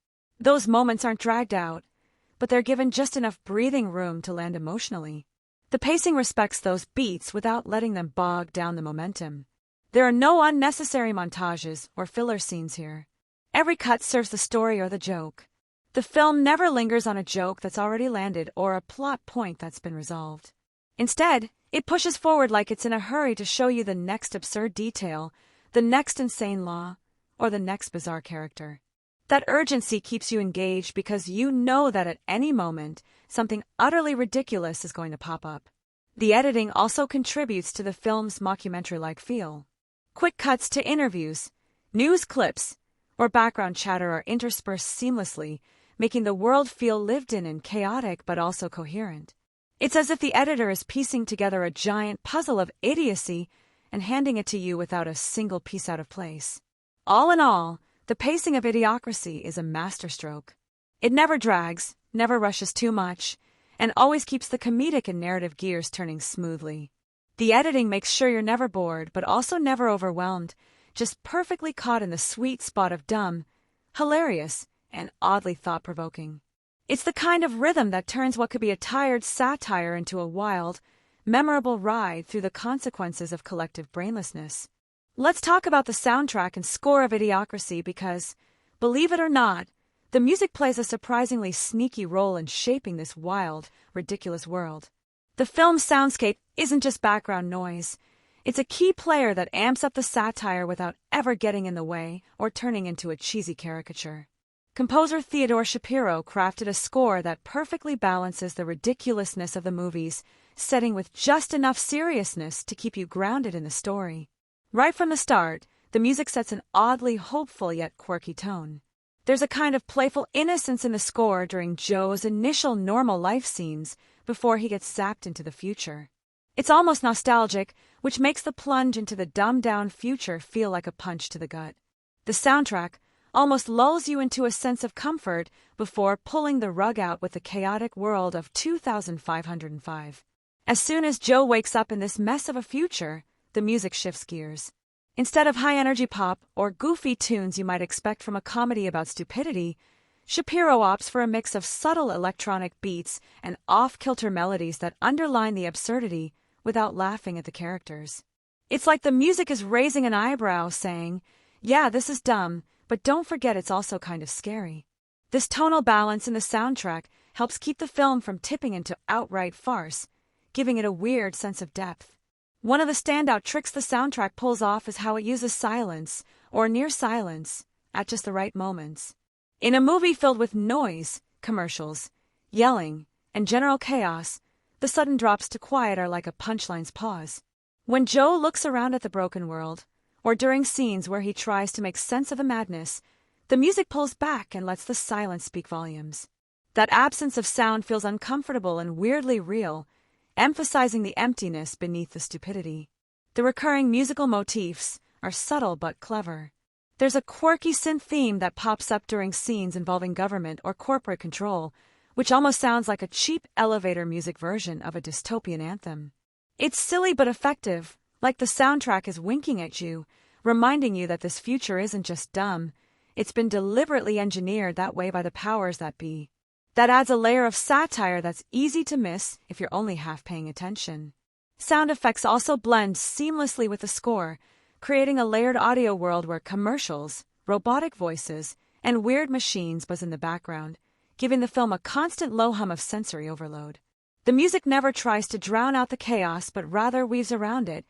Those moments aren't dragged out, but they're given just enough breathing room to land emotionally. The pacing respects those beats without letting them bog down the momentum. There are no unnecessary montages or filler scenes here. Every cut serves the story or the joke. The film never lingers on a joke that's already landed or a plot point that's been resolved. Instead, it pushes forward like it's in a hurry to show you the next absurd detail, the next insane law, or the next bizarre character. That urgency keeps you engaged because you know that at any moment, something utterly ridiculous is going to pop up. The editing also contributes to the film's mockumentary-like feel. Quick cuts to interviews, news clips, or background chatter are interspersed seamlessly, making the world feel lived in and chaotic but also coherent. It's as if the editor is piecing together a giant puzzle of idiocy and handing it to you without a single piece out of place. All in all, the pacing of Idiocracy is a masterstroke. It never drags, never rushes too much, and always keeps the comedic and narrative gears turning smoothly. The editing makes sure you're never bored, but also never overwhelmed, just perfectly caught in the sweet spot of dumb, hilarious, and oddly thought-provoking. It's the kind of rhythm that turns what could be a tired satire into a wild, memorable ride through the consequences of collective brainlessness. Let's talk about the soundtrack and score of Idiocracy because, believe it or not, the music plays a surprisingly sneaky role in shaping this wild, ridiculous world. The film's soundscape isn't just background noise. It's a key player that amps up the satire without ever getting in the way or turning into a cheesy caricature. Composer Theodore Shapiro crafted a score that perfectly balances the ridiculousness of the movie's setting with just enough seriousness to keep you grounded in the story. Right from the start, the music sets an oddly hopeful yet quirky tone. There's a kind of playful innocence in the score during Joe's initial normal life scenes before he gets zapped into the future. It's almost nostalgic, which makes the plunge into the dumbed-down future feel like a punch to the gut. The soundtrack almost lulls you into a sense of comfort before pulling the rug out with the chaotic world of 2505. As soon as Joe wakes up in this mess of a future, the music shifts gears. Instead of high-energy pop or goofy tunes you might expect from a comedy about stupidity, Shapiro opts for a mix of subtle electronic beats and off-kilter melodies that underline the absurdity without laughing at the characters. It's like the music is raising an eyebrow, saying, "Yeah, this is dumb, but don't forget it's also kind of scary." This tonal balance in the soundtrack helps keep the film from tipping into outright farce, giving it a weird sense of depth. One of the standout tricks the soundtrack pulls off is how it uses silence, or near silence, at just the right moments. In a movie filled with noise, commercials, yelling, and general chaos, the sudden drops to quiet are like a punchline's pause. When Joe looks around at the broken world, or during scenes where he tries to make sense of the madness, the music pulls back and lets the silence speak volumes. That absence of sound feels uncomfortable and weirdly real, emphasizing the emptiness beneath the stupidity. The recurring musical motifs are subtle but clever. There's a quirky synth theme that pops up during scenes involving government or corporate control, which almost sounds like a cheap elevator music version of a dystopian anthem. It's silly but effective, like the soundtrack is winking at you, reminding you that this future isn't just dumb, it's been deliberately engineered that way by the powers that be. That adds a layer of satire that's easy to miss if you're only half paying attention. Sound effects also blend seamlessly with the score, creating a layered audio world where commercials, robotic voices, and weird machines buzz in the background, giving the film a constant low hum of sensory overload. The music never tries to drown out the chaos but rather weaves around it,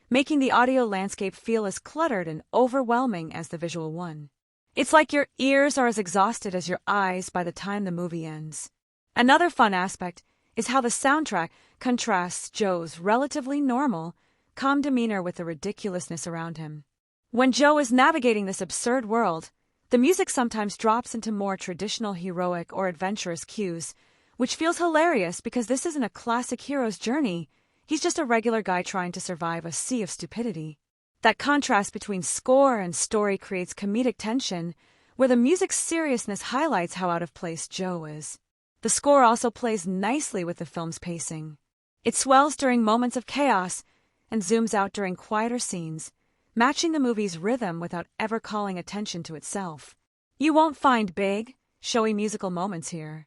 making the audio landscape feel as cluttered and overwhelming as the visual one. It's like your ears are as exhausted as your eyes by the time the movie ends. Another fun aspect is how the soundtrack contrasts Joe's relatively normal, calm demeanor with the ridiculousness around him. When Joe is navigating this absurd world, the music sometimes drops into more traditional heroic or adventurous cues, which feels hilarious because this isn't a classic hero's journey. He's just a regular guy trying to survive a sea of stupidity. That contrast between score and story creates comedic tension, where the music's seriousness highlights how out of place Joe is. The score also plays nicely with the film's pacing. It swells during moments of chaos and zooms out during quieter scenes, matching the movie's rhythm without ever calling attention to itself. You won't find big, showy musical moments here.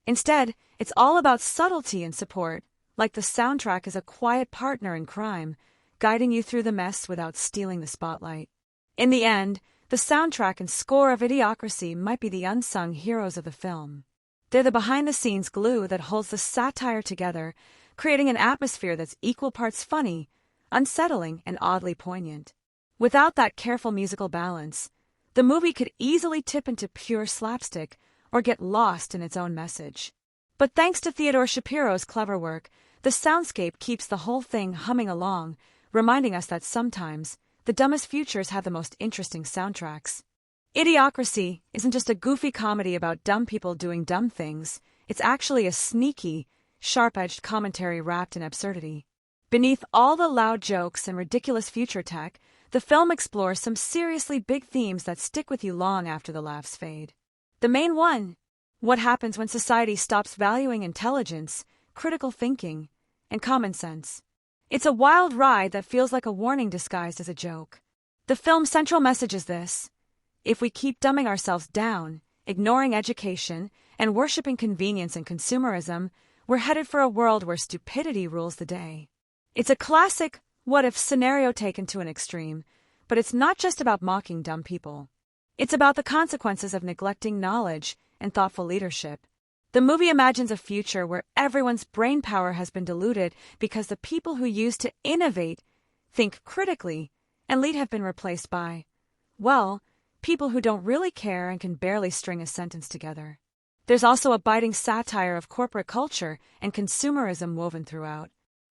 Instead, it's all about subtlety and support, like the soundtrack is a quiet partner in crime, guiding you through the mess without stealing the spotlight. In the end, The soundtrack and score of Idiocracy might be the unsung heroes of the film. They're the behind-the-scenes glue that holds the satire together, creating an atmosphere that's equal parts funny, unsettling, and oddly poignant. Without that careful musical balance, the movie could easily tip into pure slapstick or get lost in its own message. But thanks to Theodore Shapiro's clever work, the soundscape keeps the whole thing humming along, reminding us that sometimes the dumbest futures have the most interesting soundtracks. Idiocracy isn't just a goofy comedy about dumb people doing dumb things, it's actually a sneaky, sharp-edged commentary wrapped in absurdity. Beneath all the loud jokes and ridiculous future tech, the film explores some seriously big themes that stick with you long after the laughs fade. The main one: what happens when society stops valuing intelligence, critical thinking, and common sense. It's a wild ride that feels like a warning disguised as a joke. The film's central message is this: if we keep dumbing ourselves down, ignoring education, and worshipping convenience and consumerism, we're headed for a world where stupidity rules the day. It's a classic what-if scenario taken to an extreme, but it's not just about mocking dumb people. It's about the consequences of neglecting knowledge and thoughtful leadership. The movie imagines a future where everyone's brain power has been diluted because the people who used to innovate, think critically, and lead have been replaced by, well, people who don't really care and can barely string a sentence together. There's also a biting satire of corporate culture and consumerism woven throughout.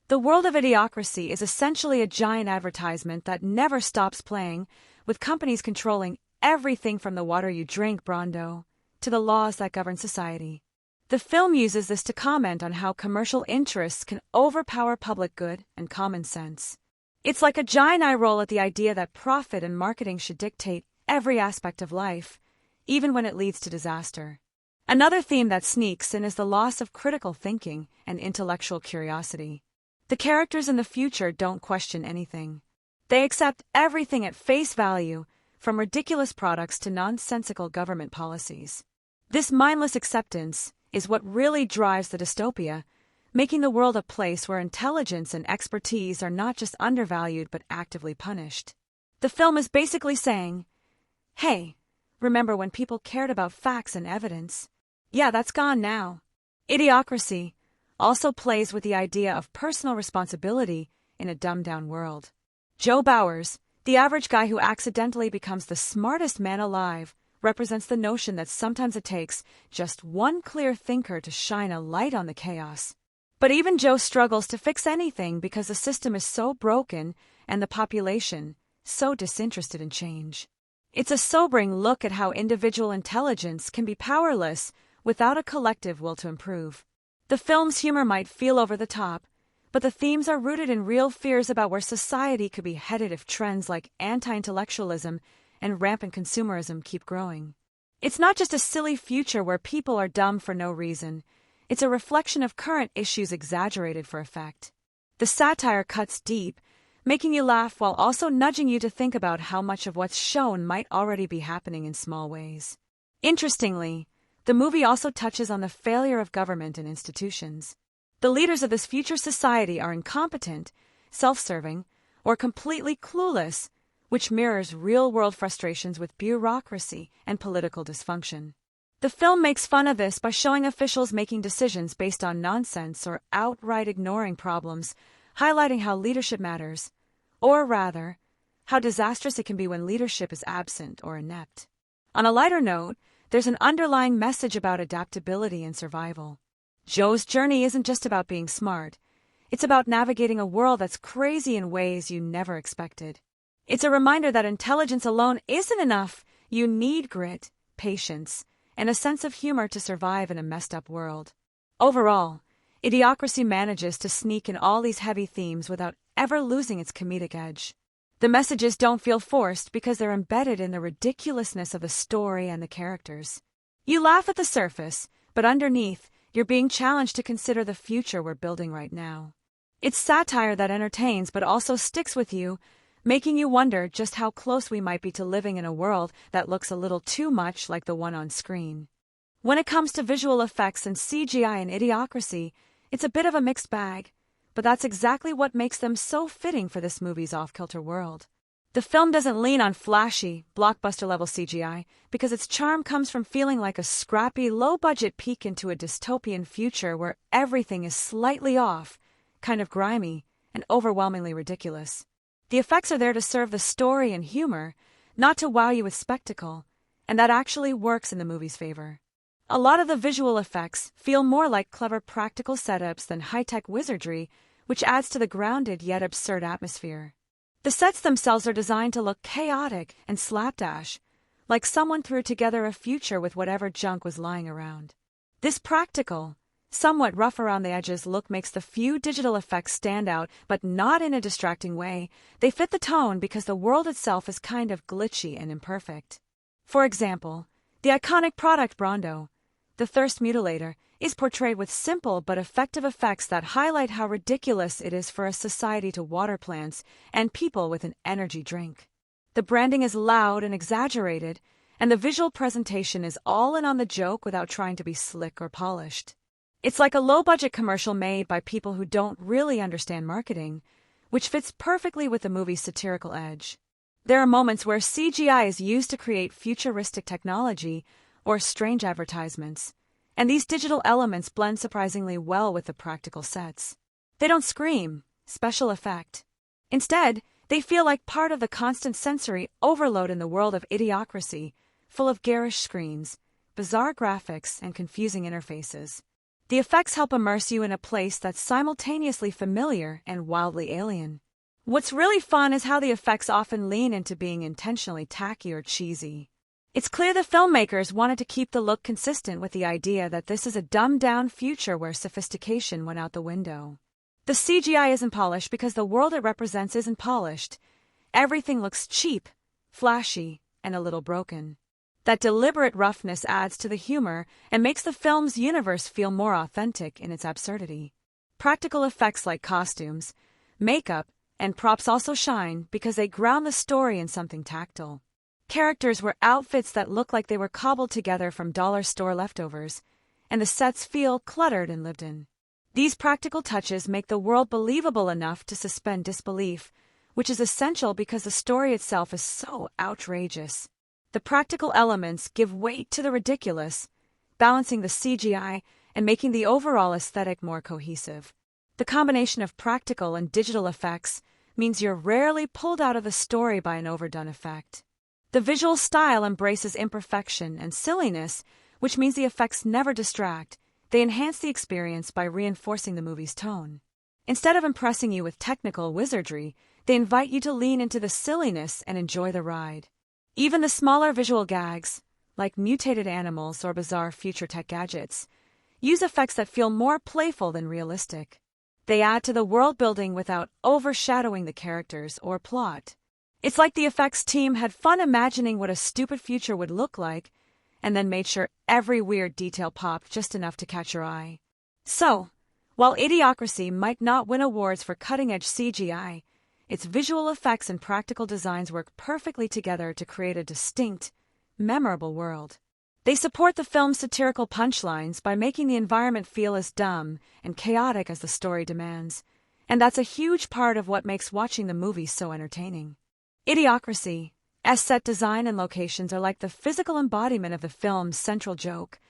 The world of Idiocracy is essentially a giant advertisement that never stops playing, with companies controlling everything from the water you drink, Brando, to the laws that govern society. The film uses this to comment on how commercial interests can overpower public good and common sense. It's like a giant eye roll at the idea that profit and marketing should dictate every aspect of life, even when it leads to disaster. Another theme that sneaks in is the loss of critical thinking and intellectual curiosity. The characters in the future don't question anything. They accept everything at face value, from ridiculous products to nonsensical government policies. This mindless acceptance is what really drives the dystopia, making the world a place where intelligence and expertise are not just undervalued but actively punished. The film is basically saying, hey, remember when people cared about facts and evidence? Yeah, that's gone now. Idiocracy also plays with the idea of personal responsibility in a dumbed-down world. Joe Bauers, the average guy who accidentally becomes the smartest man alive, represents the notion that sometimes it takes just one clear thinker to shine a light on the chaos. But even Joe struggles to fix anything because the system is so broken and the population so disinterested in change. It's a sobering look at how individual intelligence can be powerless without a collective will to improve. The film's humor might feel over the top, but the themes are rooted in real fears about where society could be headed if trends like anti-intellectualism and rampant consumerism keep growing. It's not just a silly future where people are dumb for no reason. It's a reflection of current issues exaggerated for effect. The satire cuts deep, making you laugh while also nudging you to think about how much of what's shown might already be happening in small ways. Interestingly, the movie also touches on the failure of government and institutions. The leaders of this future society are incompetent, self-serving, or completely clueless, which mirrors real-world frustrations with bureaucracy and political dysfunction. The film makes fun of this by showing officials making decisions based on nonsense or outright ignoring problems, highlighting how leadership matters, or rather, how disastrous it can be when leadership is absent or inept. On a lighter note, there's an underlying message about adaptability and survival. Joe's journey isn't just about being smart. It's about navigating a world that's crazy in ways you never expected. It's a reminder that intelligence alone isn't enough. You need grit, patience, and a sense of humor to survive in a messed-up world. Overall, Idiocracy manages to sneak in all these heavy themes without ever losing its comedic edge. The messages don't feel forced because they're embedded in the ridiculousness of the story and the characters. You laugh at the surface, but underneath, you're being challenged to consider the future we're building right now. It's satire that entertains but also sticks with you, making you wonder just how close we might be to living in a world that looks a little too much like the one on screen. When it comes to visual effects and CGI in Idiocracy, it's a bit of a mixed bag, but that's exactly what makes them so fitting for this movie's off-kilter world. The film doesn't lean on flashy, blockbuster-level CGI because its charm comes from feeling like a scrappy, low-budget peek into a dystopian future where everything is slightly off, kind of grimy, and overwhelmingly ridiculous. The effects are there to serve the story and humor, not to wow you with spectacle, and that actually works in the movie's favor. A lot of the visual effects feel more like clever practical setups than high-tech wizardry, which adds to the grounded yet absurd atmosphere. The sets themselves are designed to look chaotic and slapdash, like someone threw together a future with whatever junk was lying around. This practical, somewhat rough around the edges look makes the few digital effects stand out, but not in a distracting way. They fit the tone because the world itself is kind of glitchy and imperfect. For example, the iconic product Brondo, the thirst mutilator, is portrayed with simple but effective effects that highlight how ridiculous it is for a society to water plants and people with an energy drink. The branding is loud and exaggerated, and the visual presentation is all in on the joke without trying to be slick or polished. It's like a low-budget commercial made by people who don't really understand marketing, which fits perfectly with the movie's satirical edge. There are moments where CGI is used to create futuristic technology or strange advertisements, and these digital elements blend surprisingly well with the practical sets. They don't scream, special effect. Instead, they feel like part of the constant sensory overload in the world of Idiocracy, full of garish screens, bizarre graphics, and confusing interfaces. The effects help immerse you in a place that's simultaneously familiar and wildly alien. What's really fun is how the effects often lean into being intentionally tacky or cheesy. It's clear the filmmakers wanted to keep the look consistent with the idea that this is a dumbed-down future where sophistication went out the window. The CGI isn't polished because the world it represents isn't polished. Everything looks cheap, flashy, and a little broken. That deliberate roughness adds to the humor and makes the film's universe feel more authentic in its absurdity. Practical effects like costumes, makeup, and props also shine because they ground the story in something tactile. Characters wear outfits that look like they were cobbled together from dollar store leftovers, and the sets feel cluttered and lived in. These practical touches make the world believable enough to suspend disbelief, which is essential because the story itself is so outrageous. The practical elements give weight to the ridiculous, balancing the CGI and making the overall aesthetic more cohesive. The combination of practical and digital effects means you're rarely pulled out of the story by an overdone effect. The visual style embraces imperfection and silliness, which means the effects never distract. They enhance the experience by reinforcing the movie's tone. Instead of impressing you with technical wizardry, they invite you to lean into the silliness and enjoy the ride. Even the smaller visual gags, like mutated animals or bizarre future tech gadgets, use effects that feel more playful than realistic. They add to the world building without overshadowing the characters or plot. It's like the effects team had fun imagining what a stupid future would look like, and then made sure every weird detail popped just enough to catch your eye. So, while Idiocracy might not win awards for cutting-edge CGI, its visual effects and practical designs work perfectly together to create a distinct, memorable world. They support the film's satirical punchlines by making the environment feel as dumb and chaotic as the story demands, and that's a huge part of what makes watching the movie so entertaining. Idiocracy, as set design and locations are like the physical embodiment of the film's central joke,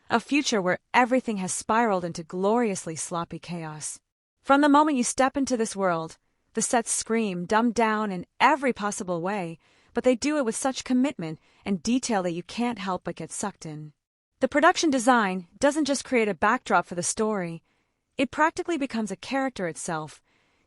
a future where everything has spiraled into gloriously sloppy chaos. From the moment you step into this world, the sets scream dumbed down in every possible way, but they do it with such commitment and detail that you can't help but get sucked in. The production design doesn't just create a backdrop for the story, it practically becomes a character itself,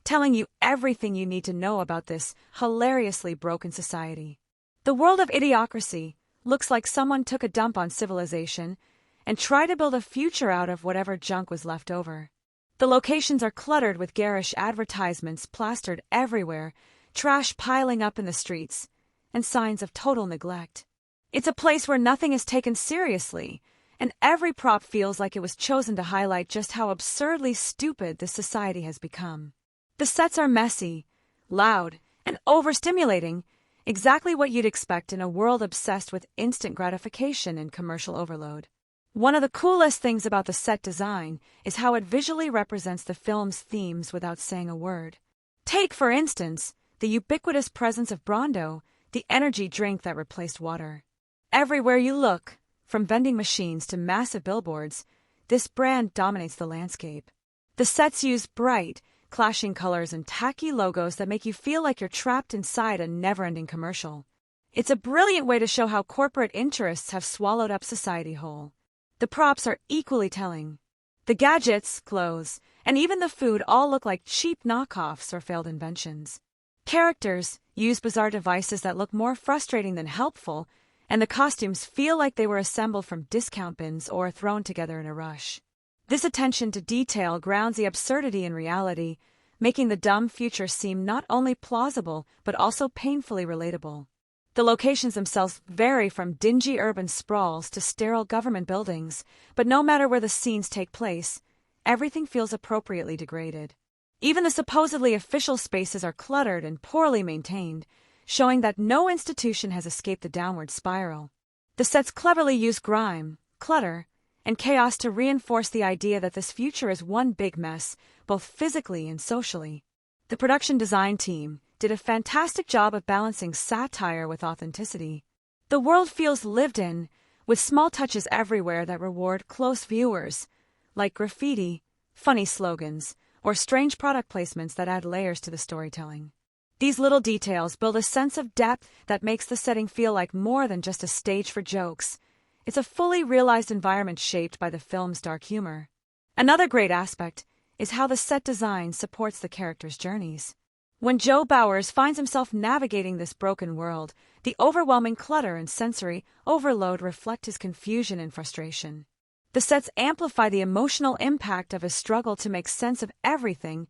telling you everything you need to know about this hilariously broken society. The world of Idiocracy looks like someone took a dump on civilization and tried to build a future out of whatever junk was left over. The locations are cluttered with garish advertisements plastered everywhere, trash piling up in the streets, and signs of total neglect. It's a place where nothing is taken seriously, and every prop feels like it was chosen to highlight just how absurdly stupid this society has become. The sets are messy, loud, and overstimulating, exactly what you'd expect in a world obsessed with instant gratification and commercial overload. One of the coolest things about the set design is how it visually represents the film's themes without saying a word. Take, for instance, the ubiquitous presence of Brondo, the energy drink that replaced water. Everywhere you look, from vending machines to massive billboards, this brand dominates the landscape. The sets use bright, clashing colors and tacky logos that make you feel like you're trapped inside a never-ending commercial. It's a brilliant way to show how corporate interests have swallowed up society whole. The props are equally telling. The gadgets, clothes, and even the food all look like cheap knockoffs or failed inventions. Characters use bizarre devices that look more frustrating than helpful, and the costumes feel like they were assembled from discount bins or thrown together in a rush. This attention to detail grounds the absurdity in reality, making the dumb future seem not only plausible but also painfully relatable. The locations themselves vary from dingy urban sprawls to sterile government buildings, but no matter where the scenes take place, everything feels appropriately degraded. Even the supposedly official spaces are cluttered and poorly maintained, showing that no institution has escaped the downward spiral. The sets cleverly use grime, clutter, and chaos to reinforce the idea that this future is one big mess, both physically and socially. The production design team did a fantastic job of balancing satire with authenticity. The world feels lived in, with small touches everywhere that reward close viewers, like graffiti, funny slogans, or strange product placements that add layers to the storytelling. These little details build a sense of depth that makes the setting feel like more than just a stage for jokes. It's a fully realized environment shaped by the film's dark humor. Another great aspect is how the set design supports the characters' journeys. When Joe Bauers finds himself navigating this broken world, the overwhelming clutter and sensory overload reflect his confusion and frustration. The sets amplify the emotional impact of his struggle to make sense of everything,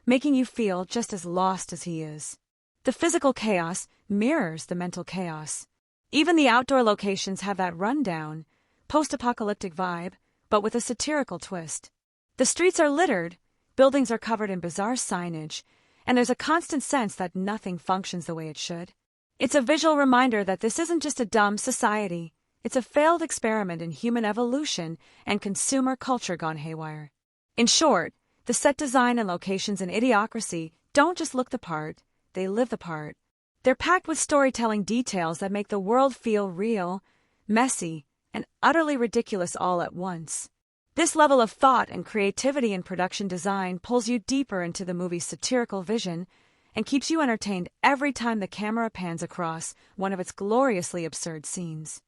making you feel just as lost as he is. The physical chaos mirrors the mental chaos. Even the outdoor locations have that rundown, post-apocalyptic vibe, but with a satirical twist. The streets are littered, buildings are covered in bizarre signage, and there's a constant sense that nothing functions the way it should. It's a visual reminder that this isn't just a dumb society, it's a failed experiment in human evolution and consumer culture gone haywire. In short, the set design and locations in Idiocracy don't just look the part, they live the part. They're packed with storytelling details that make the world feel real, messy, and utterly ridiculous all at once. This level of thought and creativity in production design pulls you deeper into the movie's satirical vision and keeps you entertained every time the camera pans across one of its gloriously absurd scenes.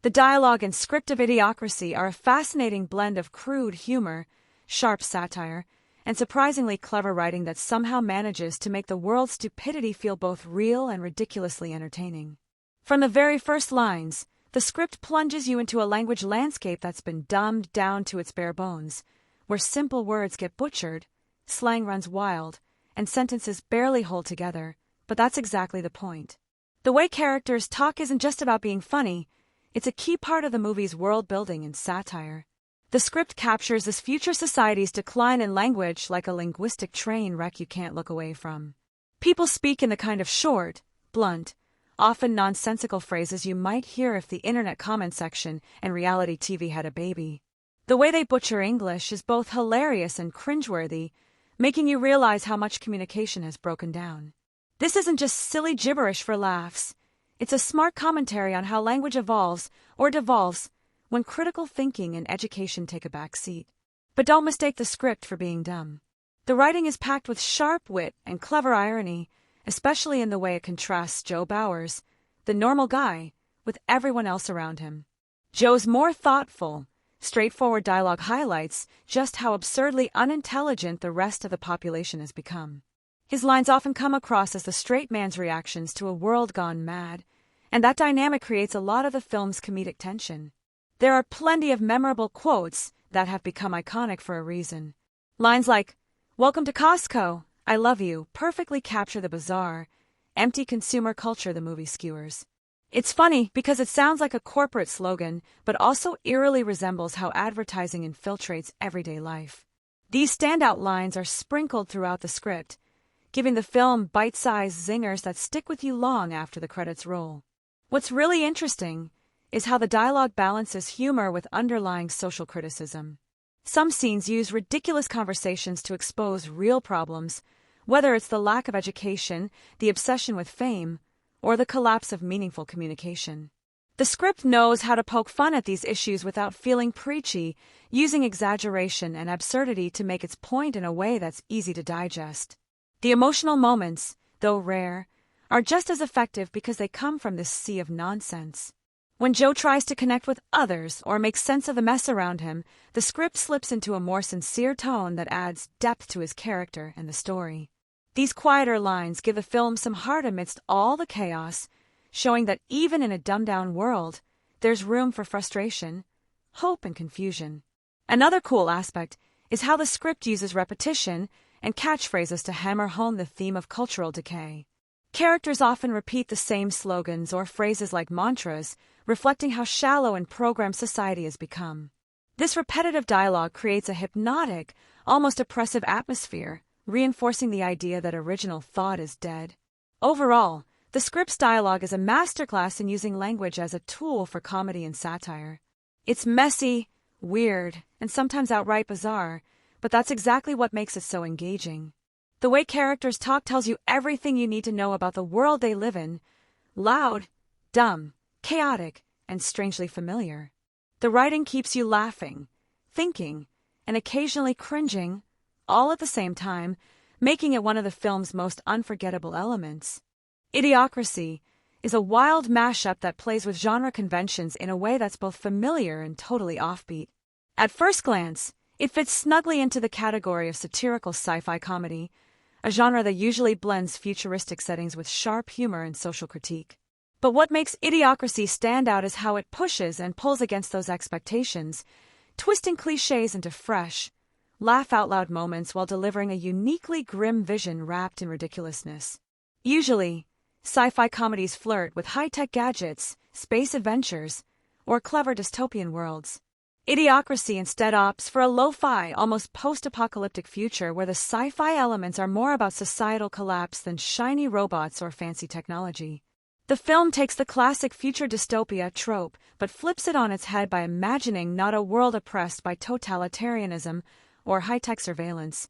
The dialogue and script of Idiocracy are a fascinating blend of crude humor, sharp satire, and surprisingly clever writing that somehow manages to make the world's stupidity feel both real and ridiculously entertaining. From the very first lines, the script plunges you into a language landscape that's been dumbed down to its bare bones, where simple words get butchered, slang runs wild, and sentences barely hold together, but that's exactly the point. The way characters talk isn't just about being funny, it's a key part of the movie's world building and satire. The script captures this future society's decline in language like a linguistic train wreck you can't look away from. People speak in the kind of short, blunt, often nonsensical phrases you might hear if the internet comment section and reality TV had a baby. The way they butcher English is both hilarious and cringeworthy, making you realize how much communication has broken down. This isn't just silly gibberish for laughs. It's a smart commentary on how language evolves or devolves when critical thinking and education take a back seat. But don't mistake the script for being dumb. The writing is packed with sharp wit and clever irony, especially in the way it contrasts Joe Bauers, the normal guy, with everyone else around him. Joe's more thoughtful, straightforward dialogue highlights just how absurdly unintelligent the rest of the population has become. His lines often come across as the straight man's reactions to a world gone mad, and that dynamic creates a lot of the film's comedic tension. There are plenty of memorable quotes that have become iconic for a reason. Lines like, "Welcome to Costco, I love you," perfectly capture the bizarre, empty consumer culture the movie skewers. It's funny because it sounds like a corporate slogan, but also eerily resembles how advertising infiltrates everyday life. These standout lines are sprinkled throughout the script, giving the film bite-sized zingers that stick with you long after the credits roll. What's really interesting is how the dialogue balances humor with underlying social criticism. Some scenes use ridiculous conversations to expose real problems, whether it's the lack of education, the obsession with fame, or the collapse of meaningful communication. The script knows how to poke fun at these issues without feeling preachy, using exaggeration and absurdity to make its point in a way that's easy to digest. The emotional moments, though rare, are just as effective because they come from this sea of nonsense. When Joe tries to connect with others or make sense of the mess around him, the script slips into a more sincere tone that adds depth to his character and the story. These quieter lines give the film some heart amidst all the chaos, showing that even in a dumbed-down world, there's room for frustration, hope, and confusion. Another cool aspect is how the script uses repetition and catchphrases to hammer home the theme of cultural decay. Characters often repeat the same slogans or phrases like mantras, reflecting how shallow and programmed society has become. This repetitive dialogue creates a hypnotic, almost oppressive atmosphere, reinforcing the idea that original thought is dead. Overall, the script's dialogue is a masterclass in using language as a tool for comedy and satire. It's messy, weird, and sometimes outright bizarre, but that's exactly what makes it so engaging. The way characters talk tells you everything you need to know about the world they live in: loud, dumb, chaotic, and strangely familiar. The writing keeps you laughing, thinking, and occasionally cringing, all at the same time, making it one of the film's most unforgettable elements. Idiocracy is a wild mashup that plays with genre conventions in a way that's both familiar and totally offbeat. At first glance, it fits snugly into the category of satirical sci-fi comedy, a genre that usually blends futuristic settings with sharp humor and social critique. But what makes Idiocracy stand out is how it pushes and pulls against those expectations, twisting cliches into fresh, laugh-out-loud moments while delivering a uniquely grim vision wrapped in ridiculousness. Usually, sci-fi comedies flirt with high-tech gadgets, space adventures, or clever dystopian worlds. Idiocracy instead opts for a lo-fi, almost post-apocalyptic future where the sci-fi elements are more about societal collapse than shiny robots or fancy technology. The film takes the classic future dystopia trope but flips it on its head by imagining not a world oppressed by totalitarianism or high-tech surveillance,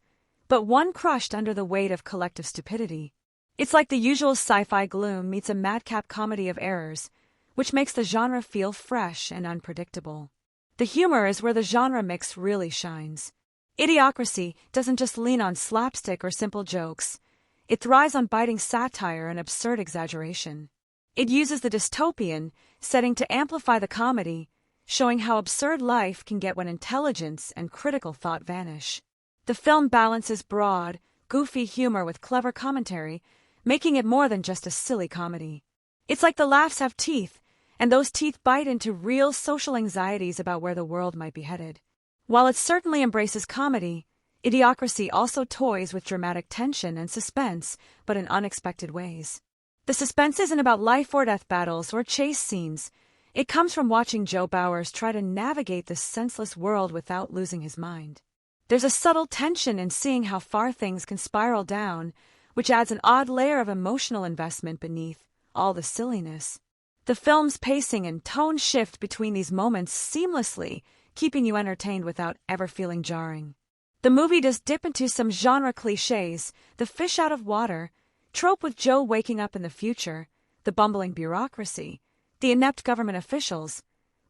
but one crushed under the weight of collective stupidity. It's like the usual sci-fi gloom meets a madcap comedy of errors, which makes the genre feel fresh and unpredictable. The humor is where the genre mix really shines. Idiocracy doesn't just lean on slapstick or simple jokes. It thrives on biting satire and absurd exaggeration. It uses the dystopian setting to amplify the comedy, showing how absurd life can get when intelligence and critical thought vanish. The film balances broad, goofy humor with clever commentary, making it more than just a silly comedy. It's like the laughs have teeth, and those teeth bite into real social anxieties about where the world might be headed. While it certainly embraces comedy, Idiocracy also toys with dramatic tension and suspense, but in unexpected ways. The suspense isn't about life-or-death battles or chase scenes. It comes from watching Joe Bauers try to navigate this senseless world without losing his mind. There's a subtle tension in seeing how far things can spiral down, which adds an odd layer of emotional investment beneath all the silliness. The film's pacing and tone shift between these moments seamlessly, keeping you entertained without ever feeling jarring. The movie does dip into some genre cliches: the fish out of water trope with Joe waking up in the future, the bumbling bureaucracy, the inept government officials,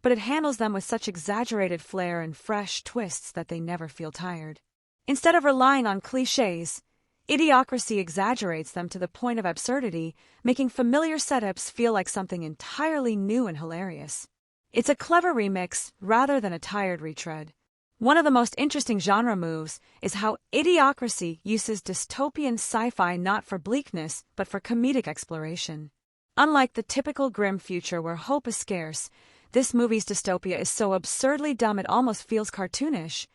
but it handles them with such exaggerated flair and fresh twists that they never feel tired. Instead of relying on cliches, Idiocracy exaggerates them to the point of absurdity, making familiar setups feel like something entirely new and hilarious. It's a clever remix rather than a tired retread. One of the most interesting genre moves is how Idiocracy uses dystopian sci-fi not for bleakness but for comedic exploration. Unlike the typical grim future where hope is scarce, this movie's dystopia is so absurdly dumb it almost feels cartoonish,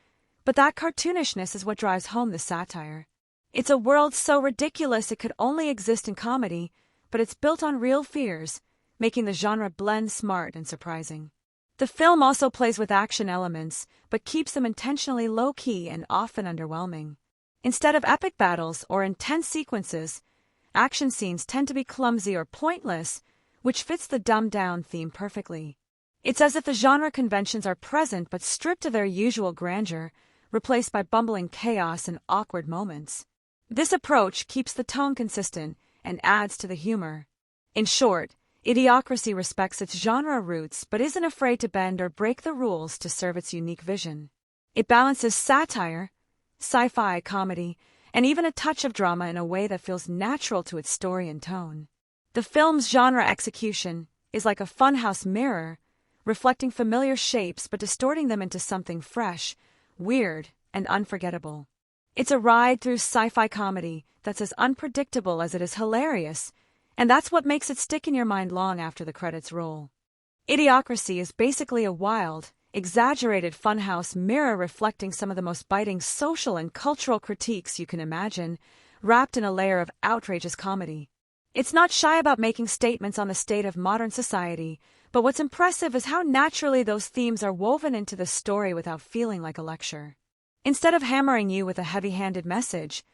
but that cartoonishness is what drives home the satire. It's a world so ridiculous it could only exist in comedy, but it's built on real fears, making the genre blend smart and surprising. The film also plays with action elements, but keeps them intentionally low-key and often underwhelming. Instead of epic battles or intense sequences, action scenes tend to be clumsy or pointless, which fits the dumbed-down theme perfectly. It's as if the genre conventions are present but stripped of their usual grandeur, replaced by bumbling chaos and awkward moments. This approach keeps the tone consistent and adds to the humor. In short, Idiocracy respects its genre roots but isn't afraid to bend or break the rules to serve its unique vision. It balances satire, sci-fi, comedy, and even a touch of drama in a way that feels natural to its story and tone. The film's genre execution is like a funhouse mirror, reflecting familiar shapes but distorting them into something fresh, weird, and unforgettable. It's a ride through sci-fi comedy that's as unpredictable as it is hilarious, and that's what makes it stick in your mind long after the credits roll. Idiocracy is basically a wild, exaggerated funhouse mirror reflecting some of the most biting social and cultural critiques you can imagine, wrapped in a layer of outrageous comedy. It's not shy about making statements on the state of modern society, but what's impressive is how naturally those themes are woven into the story without feeling like a lecture. Instead of hammering you with a heavy-handed message,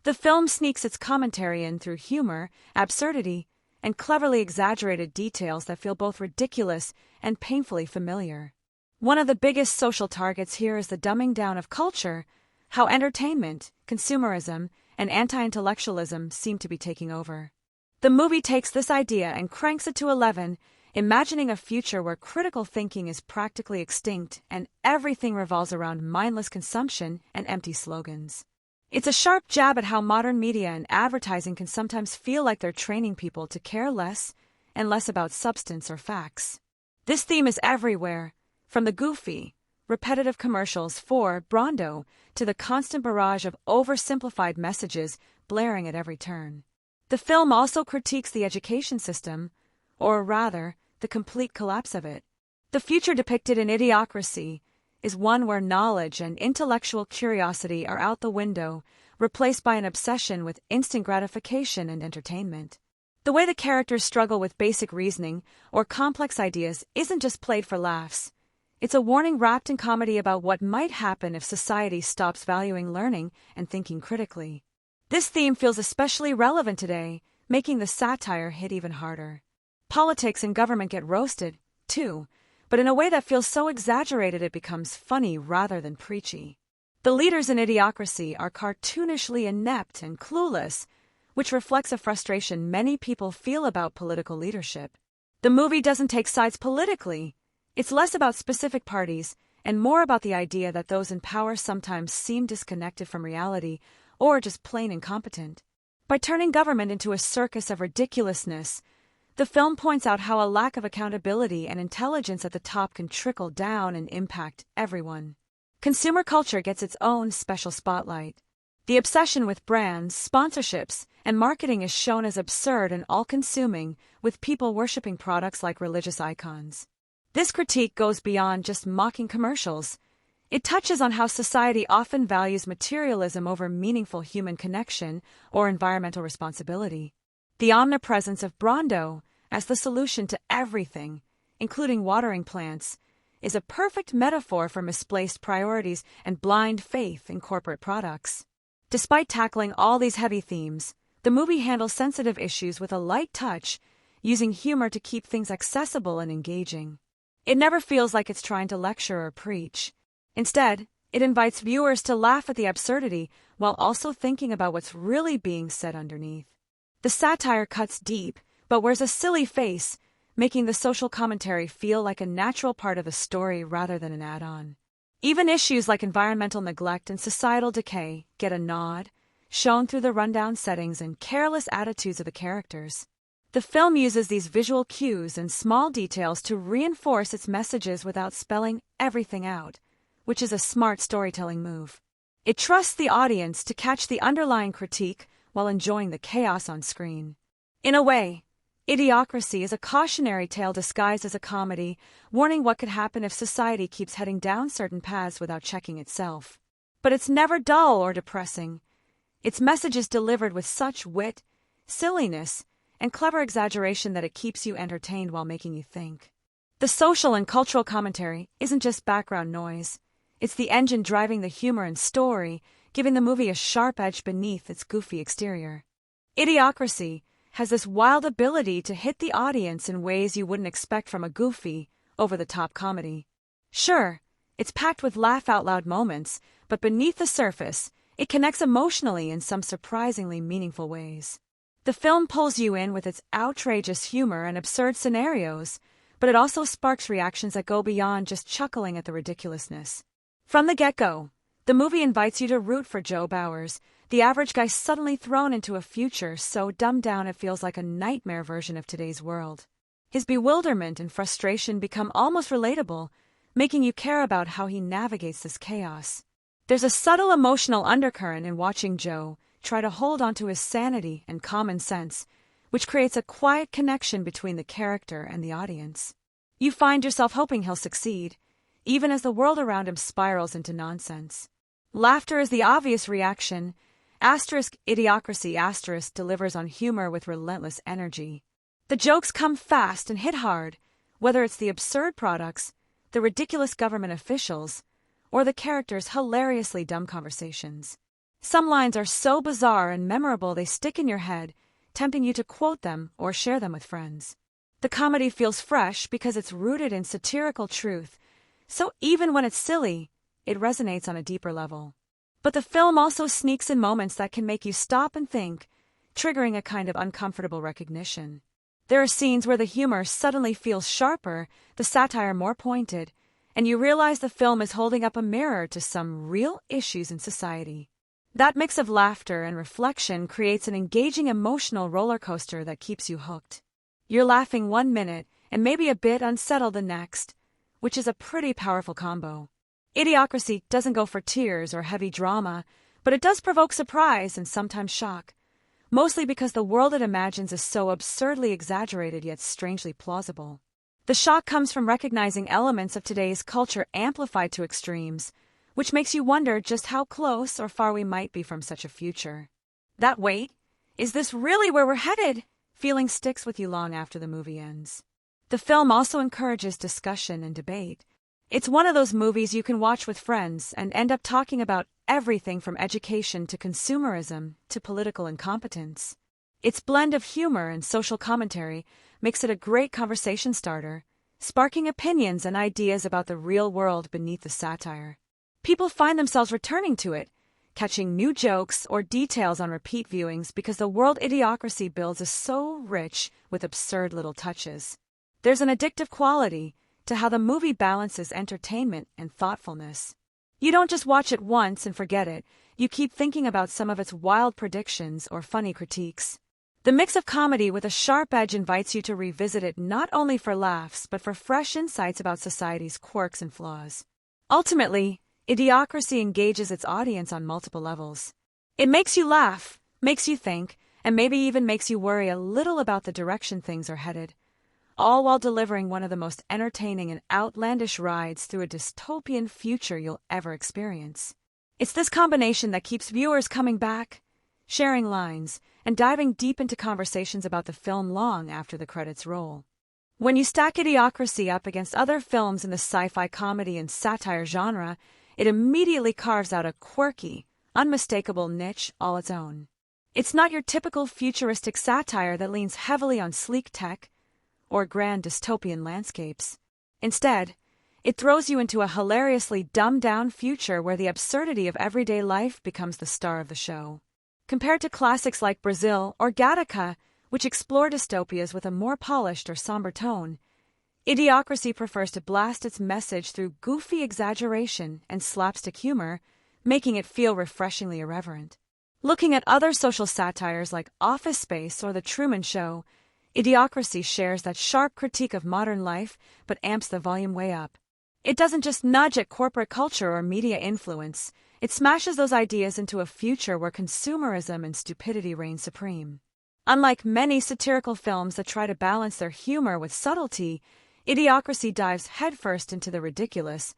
the film sneaks its commentary in through humor, absurdity, and cleverly exaggerated details that feel both ridiculous and painfully familiar. One of the biggest social targets here is the dumbing down of culture, how entertainment, consumerism, and anti-intellectualism seem to be taking over. The movie takes this idea and cranks it to 11, imagining a future where critical thinking is practically extinct and everything revolves around mindless consumption and empty slogans. It's a sharp jab at how modern media and advertising can sometimes feel like they're training people to care less and less about substance or facts. This theme is everywhere, from the goofy, repetitive commercials for Brondo to the constant barrage of oversimplified messages blaring at every turn. The film also critiques the education system, or rather, the complete collapse of it. The future depicted in Idiocracy is one where knowledge and intellectual curiosity are out the window, replaced by an obsession with instant gratification and entertainment. The way the characters struggle with basic reasoning or complex ideas isn't just played for laughs. It's a warning wrapped in comedy about what might happen if society stops valuing learning and thinking critically. This theme feels especially relevant today, making the satire hit even harder. Politics and government get roasted, too, but in a way that feels so exaggerated it becomes funny rather than preachy. The leaders in Idiocracy are cartoonishly inept and clueless, which reflects a frustration many people feel about political leadership. The movie doesn't take sides politically. It's less about specific parties and more about the idea that those in power sometimes seem disconnected from reality or just plain incompetent. By turning government into a circus of ridiculousness, the film points out how a lack of accountability and intelligence at the top can trickle down and impact everyone. Consumer culture gets its own special spotlight. The obsession with brands, sponsorships, and marketing is shown as absurd and all-consuming, with people worshipping products like religious icons. This critique goes beyond just mocking commercials. It touches on how society often values materialism over meaningful human connection or environmental responsibility. The omnipresence of Brondo as the solution to everything, including watering plants, is a perfect metaphor for misplaced priorities and blind faith in corporate products. Despite tackling all these heavy themes, the movie handles sensitive issues with a light touch, using humor to keep things accessible and engaging. It never feels like it's trying to lecture or preach. Instead, it invites viewers to laugh at the absurdity while also thinking about what's really being said underneath. The satire cuts deep, but wears a silly face, making the social commentary feel like a natural part of the story rather than an add-on. Even issues like environmental neglect and societal decay get a nod, shown through the rundown settings and careless attitudes of the characters. The film uses these visual cues and small details to reinforce its messages without spelling everything out, which is a smart storytelling move. It trusts the audience to catch the underlying critique while enjoying the chaos on screen. In a way, Idiocracy is a cautionary tale disguised as a comedy, warning what could happen if society keeps heading down certain paths without checking itself. But it's never dull or depressing. Its message is delivered with such wit, silliness, and clever exaggeration that it keeps you entertained while making you think. The social and cultural commentary isn't just background noise. It's the engine driving the humor and story, giving the movie a sharp edge beneath its goofy exterior. Idiocracy has this wild ability to hit the audience in ways you wouldn't expect from a goofy, over-the-top comedy. Sure, it's packed with laugh-out-loud moments, but beneath the surface, it connects emotionally in some surprisingly meaningful ways. The film pulls you in with its outrageous humor and absurd scenarios, but it also sparks reactions that go beyond just chuckling at the ridiculousness. From the get-go, the movie invites you to root for Joe Bauers, the average guy suddenly thrown into a future so dumbed down it feels like a nightmare version of today's world. His bewilderment and frustration become almost relatable, making you care about how he navigates this chaos. There's a subtle emotional undercurrent in watching Joe try to hold onto his sanity and common sense, which creates a quiet connection between the character and the audience. You find yourself hoping he'll succeed, even as the world around him spirals into nonsense. Laughter is the obvious reaction. Idiocracy delivers on humor with relentless energy. The jokes come fast and hit hard, whether it's the absurd products, the ridiculous government officials, or the characters' hilariously dumb conversations. Some lines are so bizarre and memorable they stick in your head, tempting you to quote them or share them with friends. The comedy feels fresh because it's rooted in satirical truth, so even when it's silly, it resonates on a deeper level. But the film also sneaks in moments that can make you stop and think, triggering a kind of uncomfortable recognition. There are scenes where the humor suddenly feels sharper, the satire more pointed, and you realize the film is holding up a mirror to some real issues in society. That mix of laughter and reflection creates an engaging emotional roller coaster that keeps you hooked. You're laughing 1 minute and maybe a bit unsettled the next, which is a pretty powerful combo. Idiocracy doesn't go for tears or heavy drama, but it does provoke surprise and sometimes shock, mostly because the world it imagines is so absurdly exaggerated yet strangely plausible. The shock comes from recognizing elements of today's culture amplified to extremes, which makes you wonder just how close or far we might be from such a future. That wait, is this really where we're headed? Feeling sticks with you long after the movie ends. The film also encourages discussion and debate. It's one of those movies you can watch with friends and end up talking about everything from education to consumerism to political incompetence. Its blend of humor and social commentary makes it a great conversation starter, sparking opinions and ideas about the real world beneath the satire. People find themselves returning to it, catching new jokes or details on repeat viewings because the world Idiocracy builds is so rich with absurd little touches. There's an addictive quality to how the movie balances entertainment and thoughtfulness. You don't just watch it once and forget it, you keep thinking about some of its wild predictions or funny critiques. The mix of comedy with a sharp edge invites you to revisit it not only for laughs but for fresh insights about society's quirks and flaws. Ultimately, Idiocracy engages its audience on multiple levels. It makes you laugh, makes you think, and maybe even makes you worry a little about the direction things are headed, all while delivering one of the most entertaining and outlandish rides through a dystopian future you'll ever experience. It's this combination that keeps viewers coming back, sharing lines, and diving deep into conversations about the film long after the credits roll. When you stack Idiocracy up against other films in the sci-fi comedy and satire genre, it immediately carves out a quirky, unmistakable niche all its own. It's not your typical futuristic satire that leans heavily on sleek tech or grand dystopian landscapes. Instead, it throws you into a hilariously dumbed-down future where the absurdity of everyday life becomes the star of the show. Compared to classics like Brazil or Gattaca, which explore dystopias with a more polished or somber tone, Idiocracy prefers to blast its message through goofy exaggeration and slapstick humor, making it feel refreshingly irreverent. Looking at other social satires like Office Space or The Truman Show, Idiocracy shares that sharp critique of modern life but amps the volume way up. It doesn't just nudge at corporate culture or media influence, it smashes those ideas into a future where consumerism and stupidity reign supreme. Unlike many satirical films that try to balance their humor with subtlety, Idiocracy dives headfirst into the ridiculous,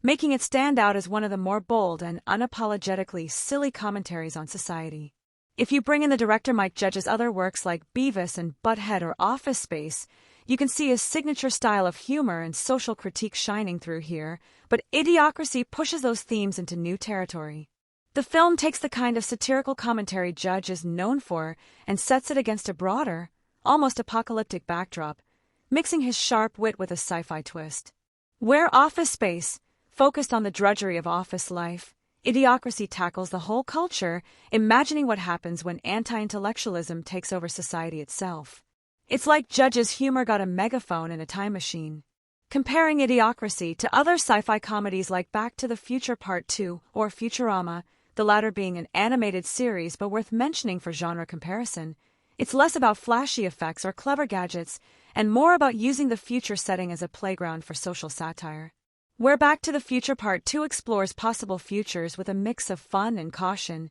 making it stand out as one of the more bold and unapologetically silly commentaries on society. If you bring in the director Mike Judge's other works like Beavis and Butthead or Office Space, you can see his signature style of humor and social critique shining through here, but Idiocracy pushes those themes into new territory. The film takes the kind of satirical commentary Judge is known for and sets it against a broader, almost apocalyptic backdrop, mixing his sharp wit with a sci-fi twist. Where Office Space focused on the drudgery of office life, Idiocracy tackles the whole culture, imagining what happens when anti-intellectualism takes over society itself. It's like Judge's humor got a megaphone and a time machine. Comparing Idiocracy to other sci-fi comedies like Back to the Future Part 2 or Futurama, the latter being an animated series but worth mentioning for genre comparison, it's less about flashy effects or clever gadgets and more about using the future setting as a playground for social satire. Where Back to the Future Part 2 explores possible futures with a mix of fun and caution,